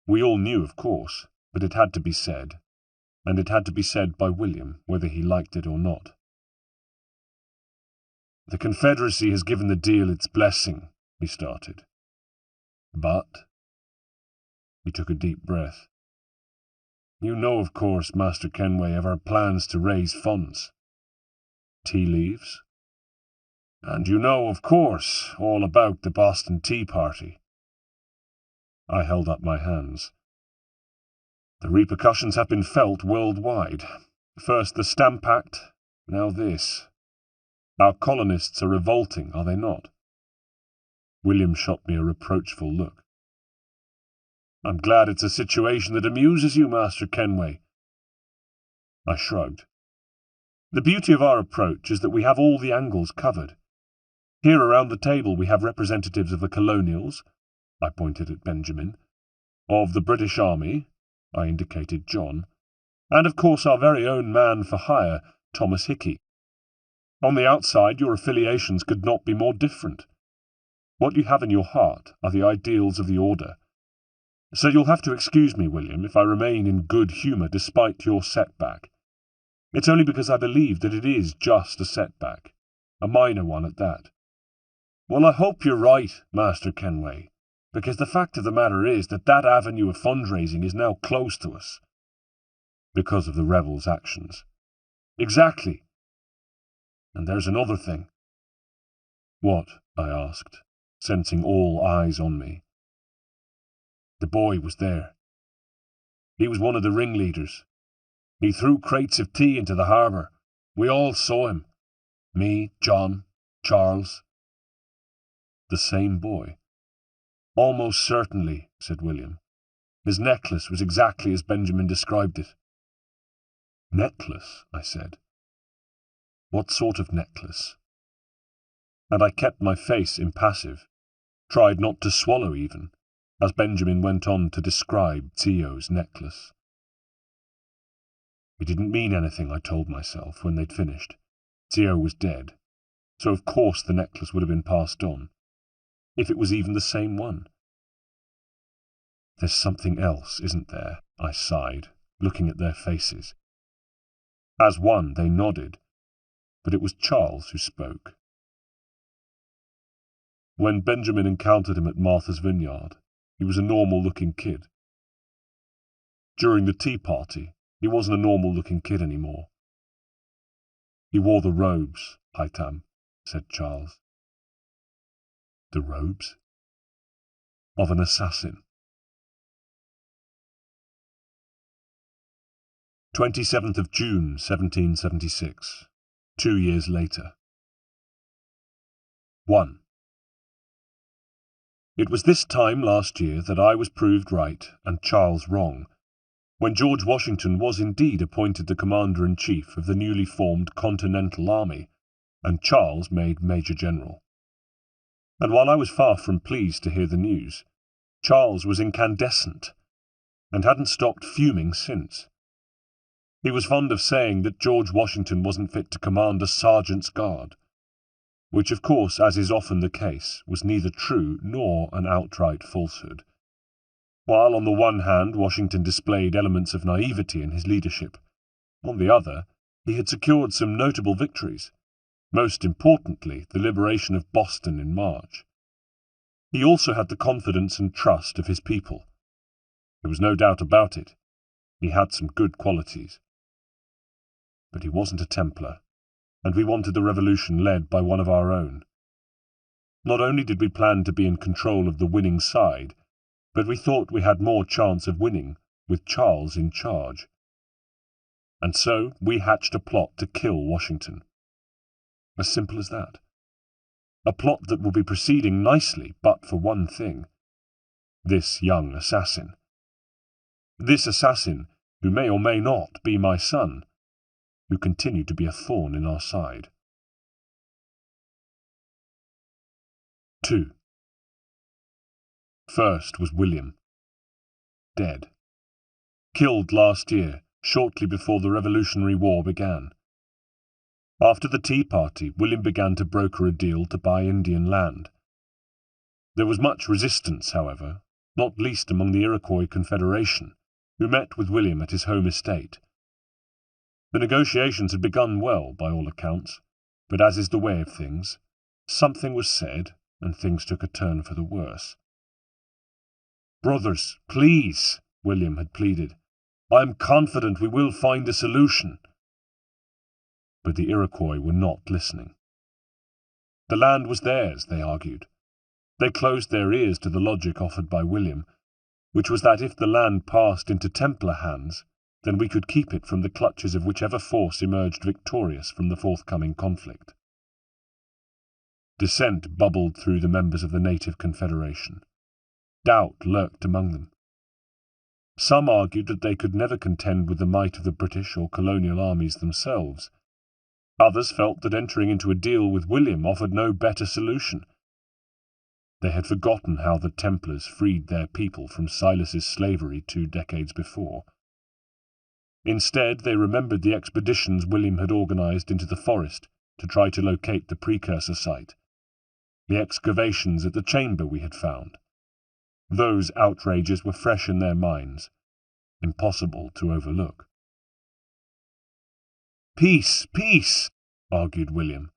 We all knew, of course, but it had to be said, and it had to be said by William, whether he liked it or not. The Confederacy has given the deal its blessing, he started. But... He took a deep breath. You know, of course, Master Kenway, of our plans to raise funds. Tea leaves? And you know, of course, all about the Boston Tea Party. I held up my hands. The repercussions have been felt worldwide. First the Stamp Act, now this. Our colonists are revolting, are they not? William shot me a reproachful look. I'm glad it's a situation that amuses you, Master Kenway. I shrugged. The beauty of our approach is that we have all the angles covered. Here around the table we have representatives of the colonials, I pointed at Benjamin, of the British Army, I indicated John, and of course our very own man for hire, Thomas Hickey. On the outside your affiliations could not be more different. What you have in your heart are the ideals of the Order. So you'll have to excuse me, William, if I remain in good humour despite your setback. It's only because I believe that it is just a setback, a minor one at that. Well, I hope you're right, Master Kenway, because the fact of the matter is that avenue of fundraising is now closed to us. Because of the rebels' actions. Exactly. And there's another thing." "What?" I asked, sensing all eyes on me. "The boy was there. He was one of the ringleaders. He threw crates of tea into the harbour. We all saw him. Me, John, Charles." "The same boy?" "Almost certainly," said William. "His necklace was exactly as Benjamin described it." "Necklace?" I said. "What sort of necklace?" And I kept my face impassive, tried not to swallow even, as Benjamin went on to describe Theo's necklace. It didn't mean anything, I told myself, when they'd finished. Theo was dead, so of course the necklace would have been passed on, if it was even the same one. "There's something else, isn't there?" I sighed, looking at their faces. As one, they nodded, but it was Charles who spoke. "When Benjamin encountered him at Martha's Vineyard, he was a normal-looking kid. During the tea party, he wasn't a normal-looking kid anymore. He wore the robes, Hightam," said Charles. "The robes?" "Of an assassin." 27th of June, 1776. 2 years later. 1. It was this time last year that I was proved right and Charles wrong, when George Washington was indeed appointed the Commander-in-Chief of the newly formed Continental Army, and Charles made Major General. And while I was far from pleased to hear the news, Charles was incandescent, and hadn't stopped fuming since. He was fond of saying that George Washington wasn't fit to command a sergeant's guard, which of course, as is often the case, was neither true nor an outright falsehood. While on the one hand Washington displayed elements of naivety in his leadership, on the other he had secured some notable victories, most importantly the liberation of Boston in March. He also had the confidence and trust of his people. There was no doubt about it. He had some good qualities. But he wasn't a Templar, and we wanted the revolution led by one of our own. Not only did we plan to be in control of the winning side, but we thought we had more chance of winning with Charles in charge. And so we hatched a plot to kill Washington. As simple as that. A plot that would be proceeding nicely but for one thing. This young assassin. This assassin, who may or may not be my son, who continued to be a thorn in our side. 2. First was William. Dead. Killed last year, shortly before the Revolutionary War began. After the Tea Party, William began to broker a deal to buy Indian land. There was much resistance, however, not least among the Iroquois Confederation, who met with William at his home estate. The negotiations had begun well, by all accounts, but as is the way of things, something was said, and things took a turn for the worse. "Brothers, please," William had pleaded, "I am confident we will find a solution." But the Iroquois were not listening. The land was theirs, they argued. They closed their ears to the logic offered by William, which was that if the land passed into Templar hands, then we could keep it from the clutches of whichever force emerged victorious from the forthcoming conflict. Dissent bubbled through the members of the Native Confederation. Doubt lurked among them. Some argued that they could never contend with the might of the British or colonial armies themselves. Others felt that entering into a deal with William offered no better solution. They had forgotten how the Templars freed their people from Silas's slavery 2 decades before. Instead, they remembered the expeditions William had organized into the forest to try to locate the precursor site, the excavations at the chamber we had found. Those outrages were fresh in their minds, impossible to overlook. "Peace, peace," argued William.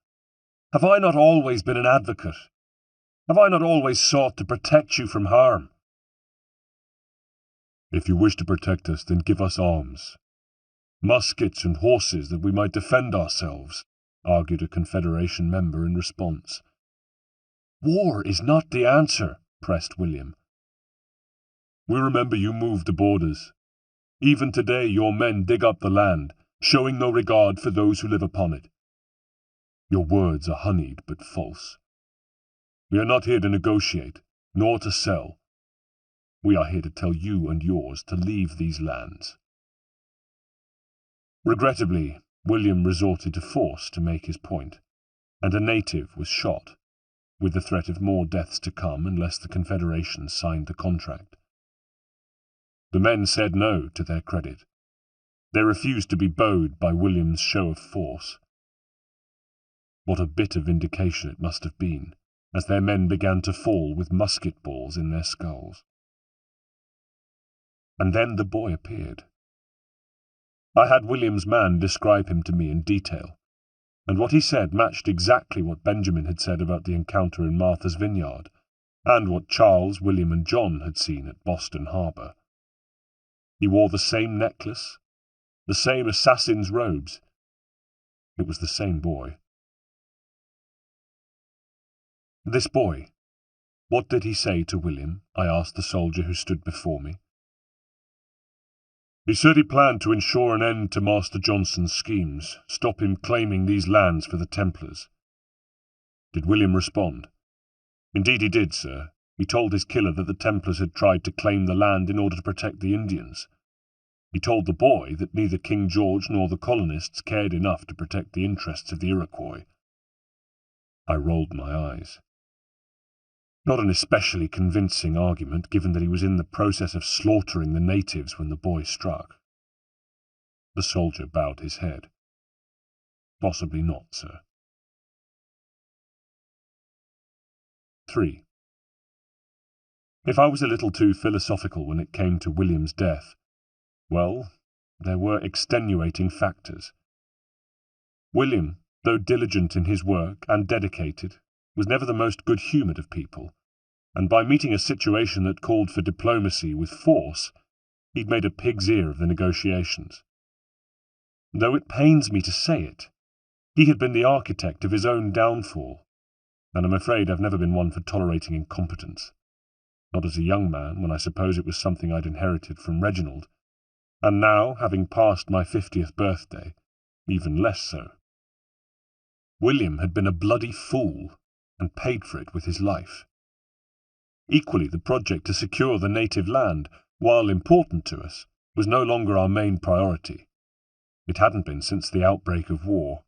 "Have I not always been an advocate? Have I not always sought to protect you from harm?" "If you wish to protect us, then give us arms. Muskets and horses that we might defend ourselves," argued a Confederation member in response. War is not the answer, pressed William. We remember you moved the borders. Even today your men dig up the land, showing no regard for those who live upon it. Your words are honeyed but false. We are not here to negotiate, nor to sell. We are here to tell you and yours to leave these lands. Regrettably, William resorted to force to make his point, and a native was shot, with the threat of more deaths to come unless the Confederation signed the contract. The men said no, to their credit. They refused to be bowed by William's show of force. What a bit of vindication it must have been, as their men began to fall with musket balls in their skulls. And then the boy appeared. I had William's man describe him to me in detail, and what he said matched exactly what Benjamin had said about the encounter in Martha's Vineyard, and what Charles, William, and John had seen at Boston Harbor. He wore the same necklace, the same assassin's robes. It was the same boy. This boy, what did he say to William? I asked the soldier who stood before me. He said he planned to ensure an end to Master Johnson's schemes, stop him claiming these lands for the Templars. Did William respond? Indeed he did, sir. He told his killer that the Templars had tried to claim the land in order to protect the Indians. He told the boy that neither King George nor the colonists cared enough to protect the interests of the Iroquois. I rolled my eyes. Not an especially convincing argument, given that he was in the process of slaughtering the natives when the boy struck. The soldier bowed his head. Possibly not, sir. 3. If I was a little too philosophical when it came to William's death, well, there were extenuating factors. William, though diligent in his work and dedicated, was never the most good-humoured of people, and by meeting a situation that called for diplomacy with force, he'd made a pig's ear of the negotiations. Though it pains me to say it, he had been the architect of his own downfall, and I'm afraid I've never been one for tolerating incompetence. Not as a young man, when I suppose it was something I'd inherited from Reginald, and now, having passed my 50th birthday, even less so. William had been a bloody fool, and paid for it with his life. Equally, the project to secure the native land, while important to us, was no longer our main priority. It hadn't been since the outbreak of war.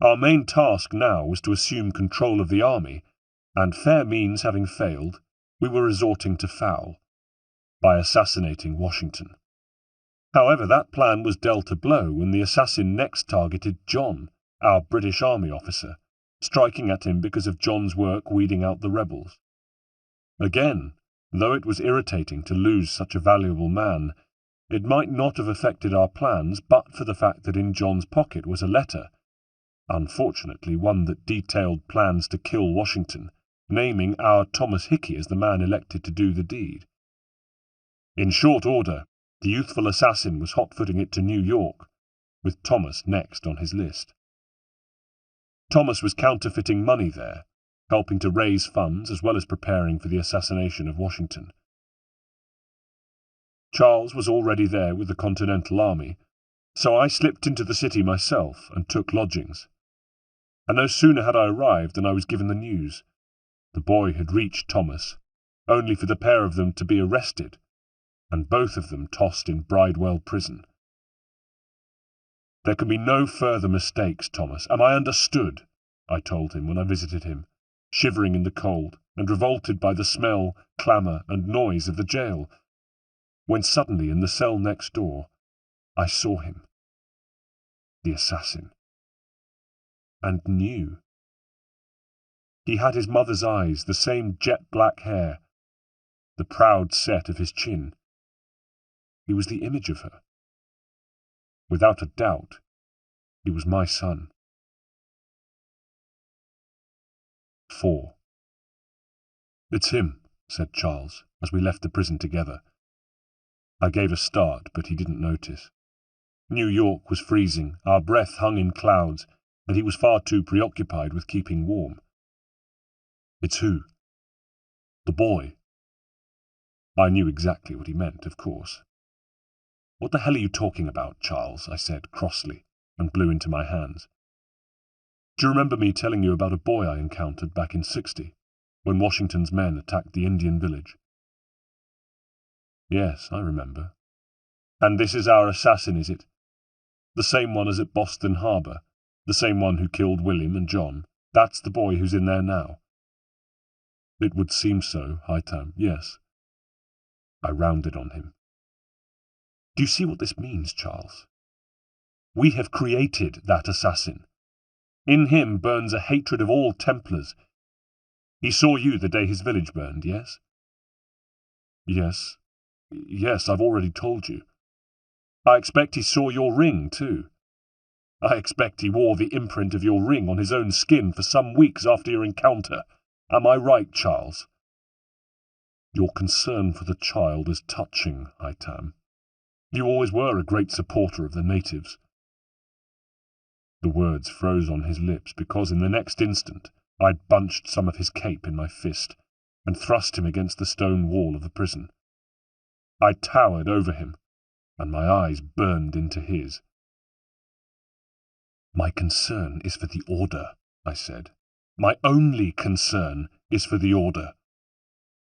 Our main task now was to assume control of the army, and fair means having failed, we were resorting to foul, by assassinating Washington. However, that plan was dealt a blow when the assassin next targeted John, our British Army officer, striking at him because of John's work weeding out the rebels. Again, though it was irritating to lose such a valuable man, it might not have affected our plans but for the fact that in John's pocket was a letter, unfortunately one that detailed plans to kill Washington, naming our Thomas Hickey as the man elected to do the deed. In short order, the youthful assassin was hot-footing it to New York, with Thomas next on his list. Thomas was counterfeiting money there, helping to raise funds as well as preparing for the assassination of Washington. Charles was already there with the Continental Army, so I slipped into the city myself and took lodgings. And no sooner had I arrived than I was given the news. The boy had reached Thomas, only for the pair of them to be arrested, and both of them tossed in Bridewell prison. There can be no further mistakes, Thomas. Am I understood? I told him when I visited him, shivering in the cold and revolted by the smell, clamour, and noise of the jail, when suddenly in the cell next door I saw him, the assassin, and knew. He had his mother's eyes, the same jet-black hair, the proud set of his chin. He was the image of her. Without a doubt, he was my son. 4. It's him, said Charles, as we left the prison together. I gave a start, but he didn't notice. New York was freezing, our breath hung in clouds, and he was far too preoccupied with keeping warm. It's who? The boy. I knew exactly what he meant, of course. What the hell are you talking about, Charles? I said crossly, and blew into my hands. Do you remember me telling you about a boy I encountered back in '60, when Washington's men attacked the Indian village? Yes, I remember. And this is our assassin, is it? The same one as at Boston Harbor, the same one who killed William and John. That's the boy who's in there now. It would seem so, Hightown, yes. I rounded on him. Do you see what this means, Charles? We have created that assassin. In him burns a hatred of all Templars. He saw you the day his village burned, yes? Yes. Yes, I've already told you. I expect he saw your ring, too. I expect he wore the imprint of your ring on his own skin for some weeks after your encounter. Am I right, Charles? Your concern for the child is touching, Hightown. You always were a great supporter of the natives. The words froze on his lips because in the next instant I'd bunched some of his cape in my fist and thrust him against the stone wall of the prison. I towered over him, and my eyes burned into his. My concern is for the order, I said. My only concern is for the order.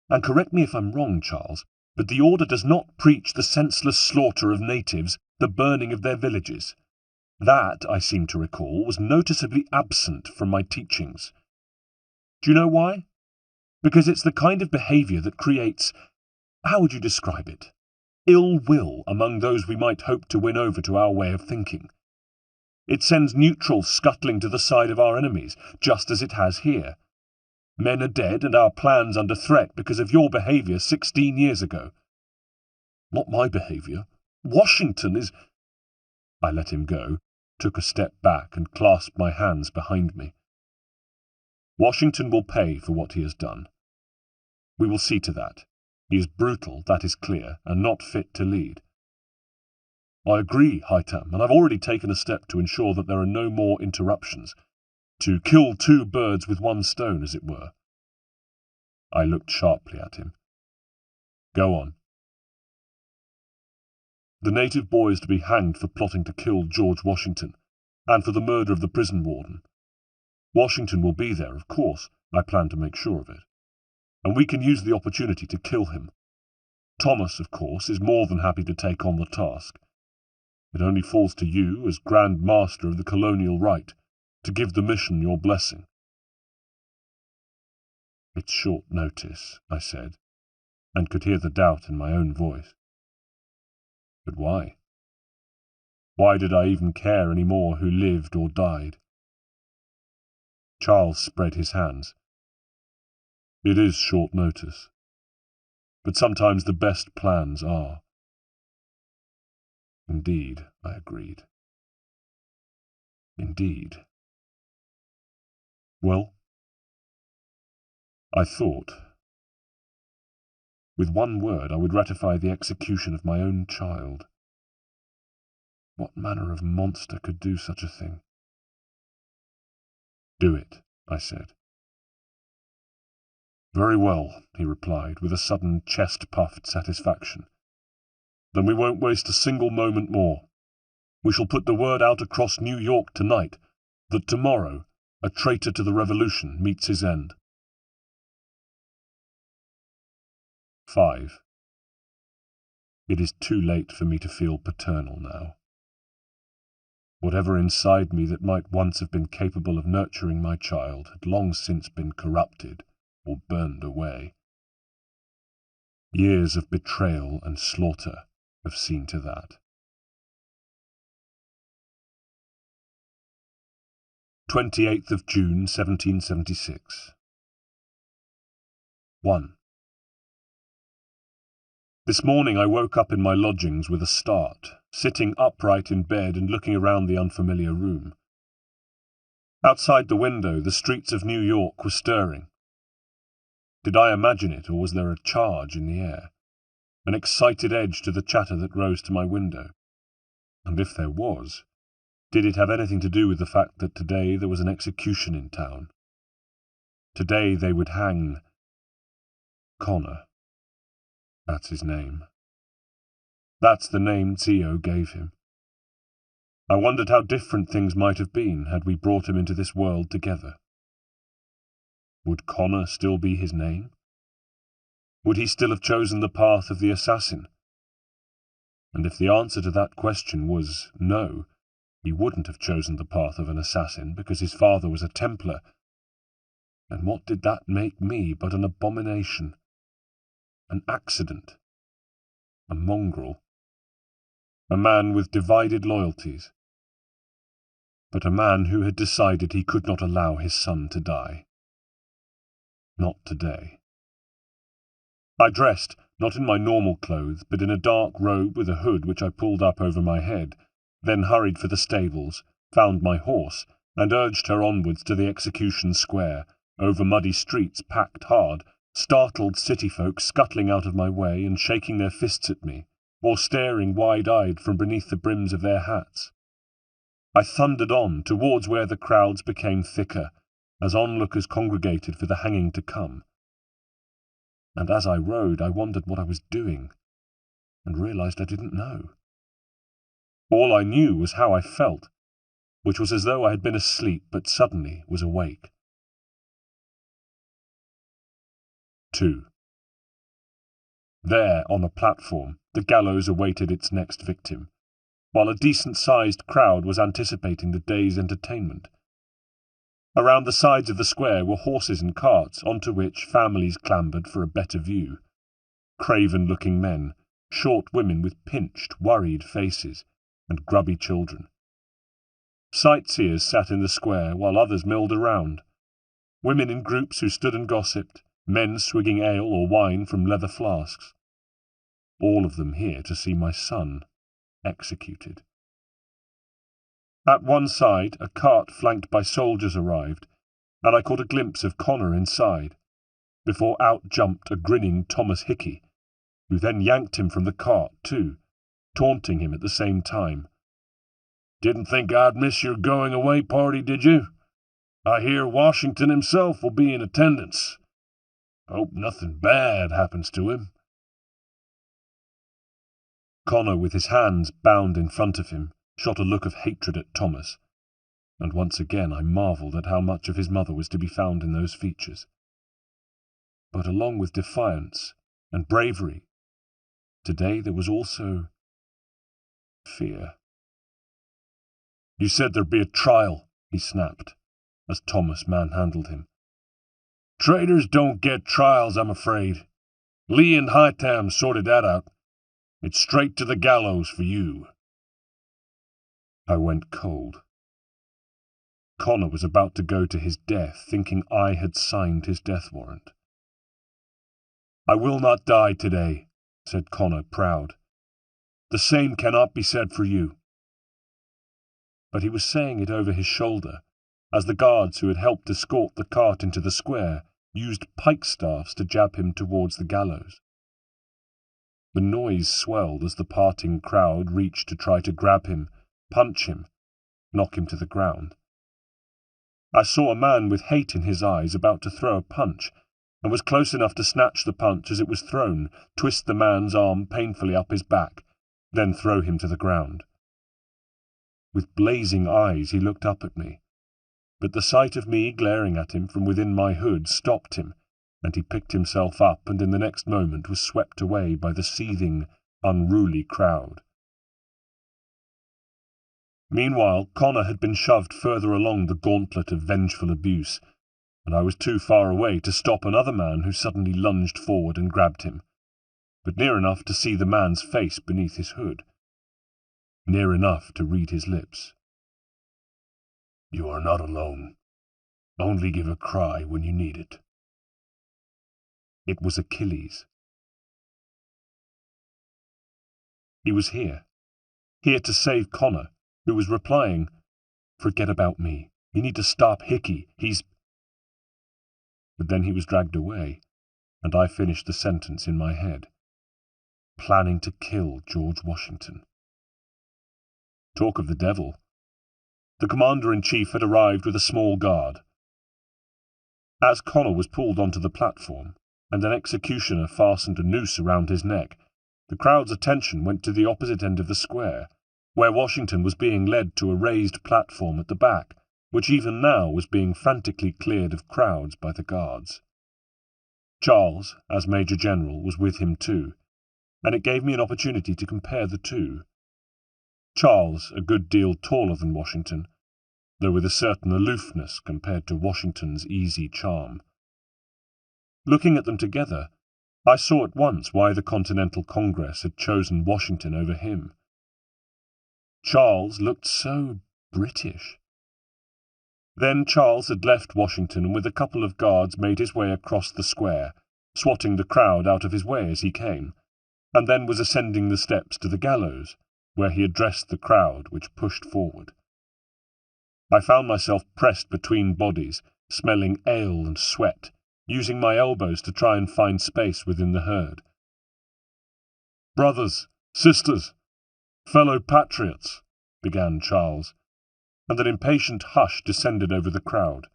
And correct me if I'm wrong, Charles, but the order does not preach the senseless slaughter of natives, the burning of their villages. That, I seem to recall, was noticeably absent from my teachings. Do you know why? Because it's the kind of behaviour that creates, how would you describe it? Ill will among those we might hope to win over to our way of thinking. It sends neutrals scuttling to the side of our enemies, just as it has here. Men are dead and our plans under threat because of your behaviour 16 years ago. Not my behaviour. Washington is... I let him go, took a step back and clasped my hands behind me. Washington will pay for what he has done. We will see to that. He is brutal, that is clear, and not fit to lead. I agree, Hightown, and I've already taken a step to ensure that there are no more interruptions. To kill two birds with one stone, as it were. I looked sharply at him. Go on. The native boy is to be hanged for plotting to kill George Washington, and for the murder of the prison warden. Washington will be there, of course. I plan to make sure of it. And we can use the opportunity to kill him. Thomas, of course, is more than happy to take on the task. It only falls to you, as Grand Master of the colonial right, to give the mission your blessing. It's short notice, I said, and could hear the doubt in my own voice. But why? Why did I even care any more who lived or died? Charles spread his hands. It is short notice, but sometimes the best plans are. Indeed, I agreed. Indeed. Well, I thought. With one word I would ratify the execution of my own child. What manner of monster could do such a thing? Do it, I said. Very well, he replied, with a sudden chest-puffed satisfaction. Then we won't waste a single moment more. We shall put the word out across New York tonight that tomorrow a traitor to the revolution meets his end. 5. It is too late for me to feel paternal now. Whatever inside me that might once have been capable of nurturing my child had long since been corrupted or burned away. Years of betrayal and slaughter have seen to that. 28th of June, 1776. 1. This morning I woke up in my lodgings with a start, sitting upright in bed and looking around the unfamiliar room. Outside the window, the streets of New York were stirring. Did I imagine it, or was there a charge in the air, an excited edge to the chatter that rose to my window? And if there was, Did it have anything to do with the fact that today there was an execution in town? Today they would hang Connor. That's his name. That's the name Theo gave him. I wondered how different things might have been had we brought him into this world together. Would Connor still be his name? Would he still have chosen the path of the assassin? And if the answer to that question was no, he wouldn't have chosen the path of an assassin because his father was a Templar, then what did that make me but an abomination, an accident, a mongrel, a man with divided loyalties, but a man who had decided he could not allow his son to die. Not today. I dressed, not in my normal clothes, but in a dark robe with a hood which I pulled up over my head, then hurried for the stables, found my horse, and urged her onwards to the execution square, over muddy streets packed hard, startled city folk scuttling out of my way and shaking their fists at me, or staring wide-eyed from beneath the brims of their hats. I thundered on towards where the crowds became thicker, as onlookers congregated for the hanging to come. And as I rode, I wondered what I was doing, and realized I didn't know. All I knew was how I felt, which was as though I had been asleep but suddenly was awake. 2. There, on a platform, the gallows awaited its next victim, while a decent-sized crowd was anticipating the day's entertainment. Around the sides of the square were horses and carts, onto which families clambered for a better view. Craven-looking men, short women with pinched, worried faces, and grubby children. Sightseers sat in the square, while others milled around. Women in groups who stood and gossiped, men swigging ale or wine from leather flasks. All of them here to see my son executed. At one side, a cart flanked by soldiers arrived, and I caught a glimpse of Connor inside, before out jumped a grinning Thomas Hickey, who then yanked him from the cart too, taunting him at the same time. "Didn't think I'd miss your going-away party, did you? I hear Washington himself will be in attendance. Hope nothing bad happens to him." Connor, with his hands bound in front of him, shot a look of hatred at Thomas, and once again I marvelled at how much of his mother was to be found in those features. But along with defiance and bravery, today there was also fear. "You said there'd be a trial," he snapped, as Thomas manhandled him. "Traitors don't get trials, I'm afraid. Lee and Hightam sorted that out. It's straight to the gallows for you." I went cold. Connor was about to go to his death, thinking I had signed his death warrant. "I will not die today," said Connor, proud. "The same cannot be said for you." But he was saying it over his shoulder, as the guards who had helped escort the cart into the square used pike-staffs to jab him towards the gallows. The noise swelled as the parting crowd reached to try to grab him, punch him, knock him to the ground. I saw a man with hate in his eyes about to throw a punch, and was close enough to snatch the punch as it was thrown, twist the man's arm painfully up his back, then throw him to the ground. With blazing eyes he looked up at me, but the sight of me glaring at him from within my hood stopped him, and he picked himself up and in the next moment was swept away by the seething, unruly crowd. Meanwhile, Connor had been shoved further along the gauntlet of vengeful abuse, and I was too far away to stop another man who suddenly lunged forward and grabbed him, but near enough to see the man's face beneath his hood, near enough to read his lips. "You are not alone. Only give a cry when you need it." It was Achilles. He was here to save Connor, who was replying, "Forget about me. You need to stop Hickey. He's—" But then he was dragged away, and I finished the sentence in my head. Planning to kill George Washington. Talk of the devil. The commander-in-chief had arrived with a small guard. As Connor was pulled onto the platform, and an executioner fastened a noose around his neck, the crowd's attention went to the opposite end of the square, where Washington was being led to a raised platform at the back, which even now was being frantically cleared of crowds by the guards. Charles, as Major General, was with him too, and it gave me an opportunity to compare the two. Charles, a good deal taller than Washington, though with a certain aloofness compared to Washington's easy charm. Looking at them together, I saw at once why the Continental Congress had chosen Washington over him. Charles looked so British. Then Charles had left Washington and with a couple of guards made his way across the square, swatting the crowd out of his way as he came, and then was ascending the steps to the gallows, where he addressed the crowd which pushed forward. I found myself pressed between bodies, smelling ale and sweat, using my elbows to try and find space within the herd. "Brothers, sisters, fellow patriots," began Charles, and an impatient hush descended over the crowd.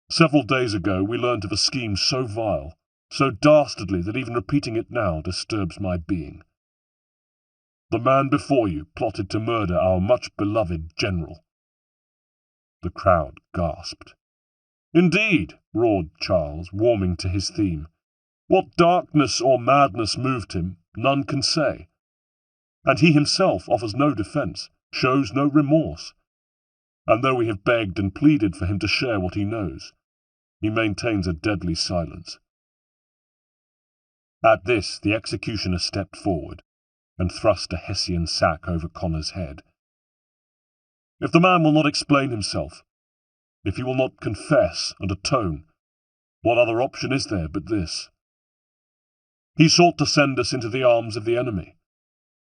"Several days ago we learnt of a scheme so vile, so dastardly that even repeating it now disturbs my being. The man before you plotted to murder our much-beloved general." The crowd gasped. "Indeed," roared Charles, warming to his theme. "What darkness or madness moved him, none can say. And he himself offers no defence, shows no remorse. And though we have begged and pleaded for him to share what he knows, he maintains a deadly silence." At this the executioner stepped forward and thrust a Hessian sack over Connor's head. "If the man will not explain himself, if he will not confess and atone, what other option is there but this? He sought to send us into the arms of the enemy.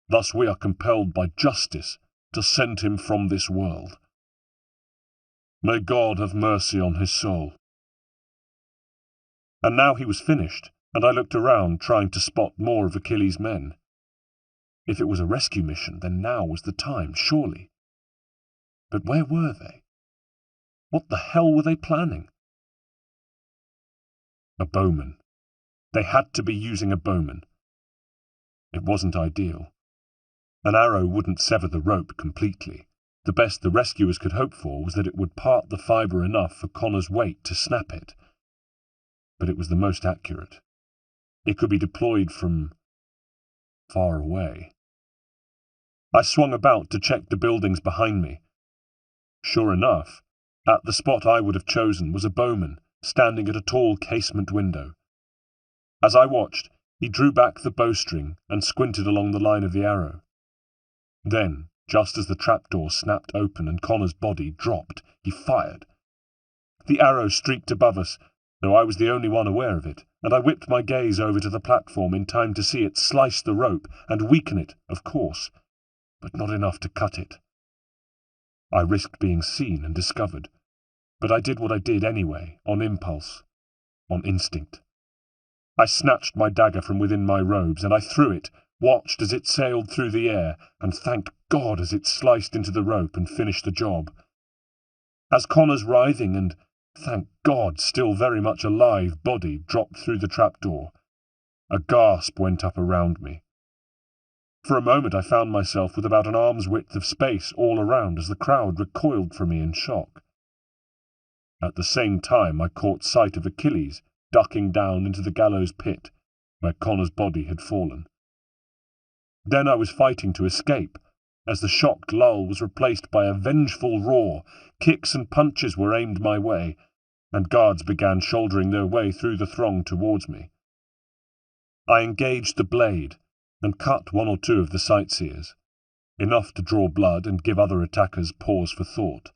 Thus we are compelled by justice to send him from this world. May God have mercy on his soul." And now he was finished, and I looked around trying to spot more of Achilles' men. If it was a rescue mission, then now was the time, surely. But where were they? What the hell were they planning? A bowman. They had to be using a bowman. It wasn't ideal. An arrow wouldn't sever the rope completely. The best the rescuers could hope for was that it would part the fibre enough for Connor's weight to snap it. But it was the most accurate. It could be deployed from far away. I swung about to check the buildings behind me. Sure enough, at the spot I would have chosen was a bowman standing at a tall casement window. As I watched, he drew back the bowstring and squinted along the line of the arrow. Then, just as the trapdoor snapped open and Connor's body dropped, he fired. The arrow streaked above us, though I was the only one aware of it, and I whipped my gaze over to the platform in time to see it slice the rope and weaken it, of course, but not enough to cut it. I risked being seen and discovered, but I did what I did anyway, on impulse, on instinct. I snatched my dagger from within my robes, and I threw it, watched as it sailed through the air, and thanked God as it sliced into the rope and finished the job. As Connor's writhing and, thank God, still very much alive body dropped through the trapdoor, a gasp went up around me. For a moment I found myself with about an arm's width of space all around as the crowd recoiled from me in shock. At the same time I caught sight of Achilles ducking down into the gallows pit, where Connor's body had fallen. Then I was fighting to escape, as the shocked lull was replaced by a vengeful roar. Kicks and punches were aimed my way, and guards began shouldering their way through the throng towards me. I engaged the blade, and cut one or two of the sightseers, enough to draw blood and give other attackers pause for thought.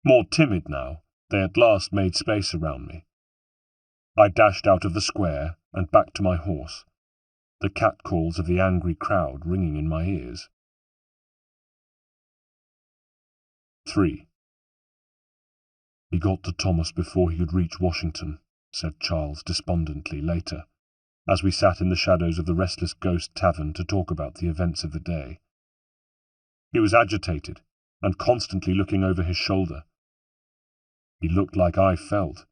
More timid now, they at last made space around me. I dashed out of the square and back to my horse, the catcalls of the angry crowd ringing in my ears. 3. "He got to Thomas before he could reach Washington," said Charles despondently later, as we sat in the shadows of the Restless Ghost Tavern to talk about the events of the day. He was agitated, and constantly looking over his shoulder. He looked like I felt,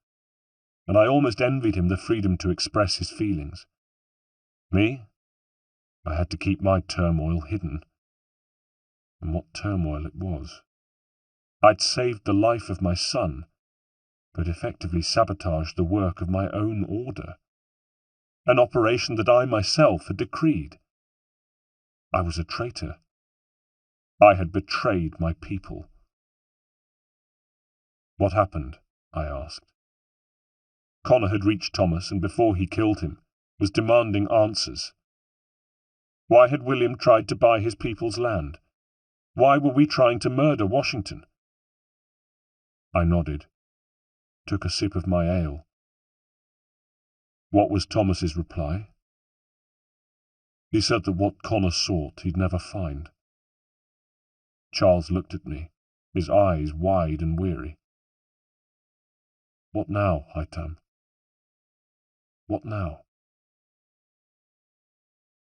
and I almost envied him the freedom to express his feelings. Me? I had to keep my turmoil hidden. And what turmoil it was. I'd saved the life of my son, but effectively sabotaged the work of my own order, an operation that I myself had decreed. I was a traitor. I had betrayed my people. What happened? I asked. Connor had reached Thomas, and before he killed him, was demanding answers. Why had William tried to buy his people's land? Why were we trying to murder Washington? I nodded, took a sip of my ale. What was Thomas's reply? He said that what Connor sought he'd never find. Charles looked at me, his eyes wide and weary. What now, Hightam? What now?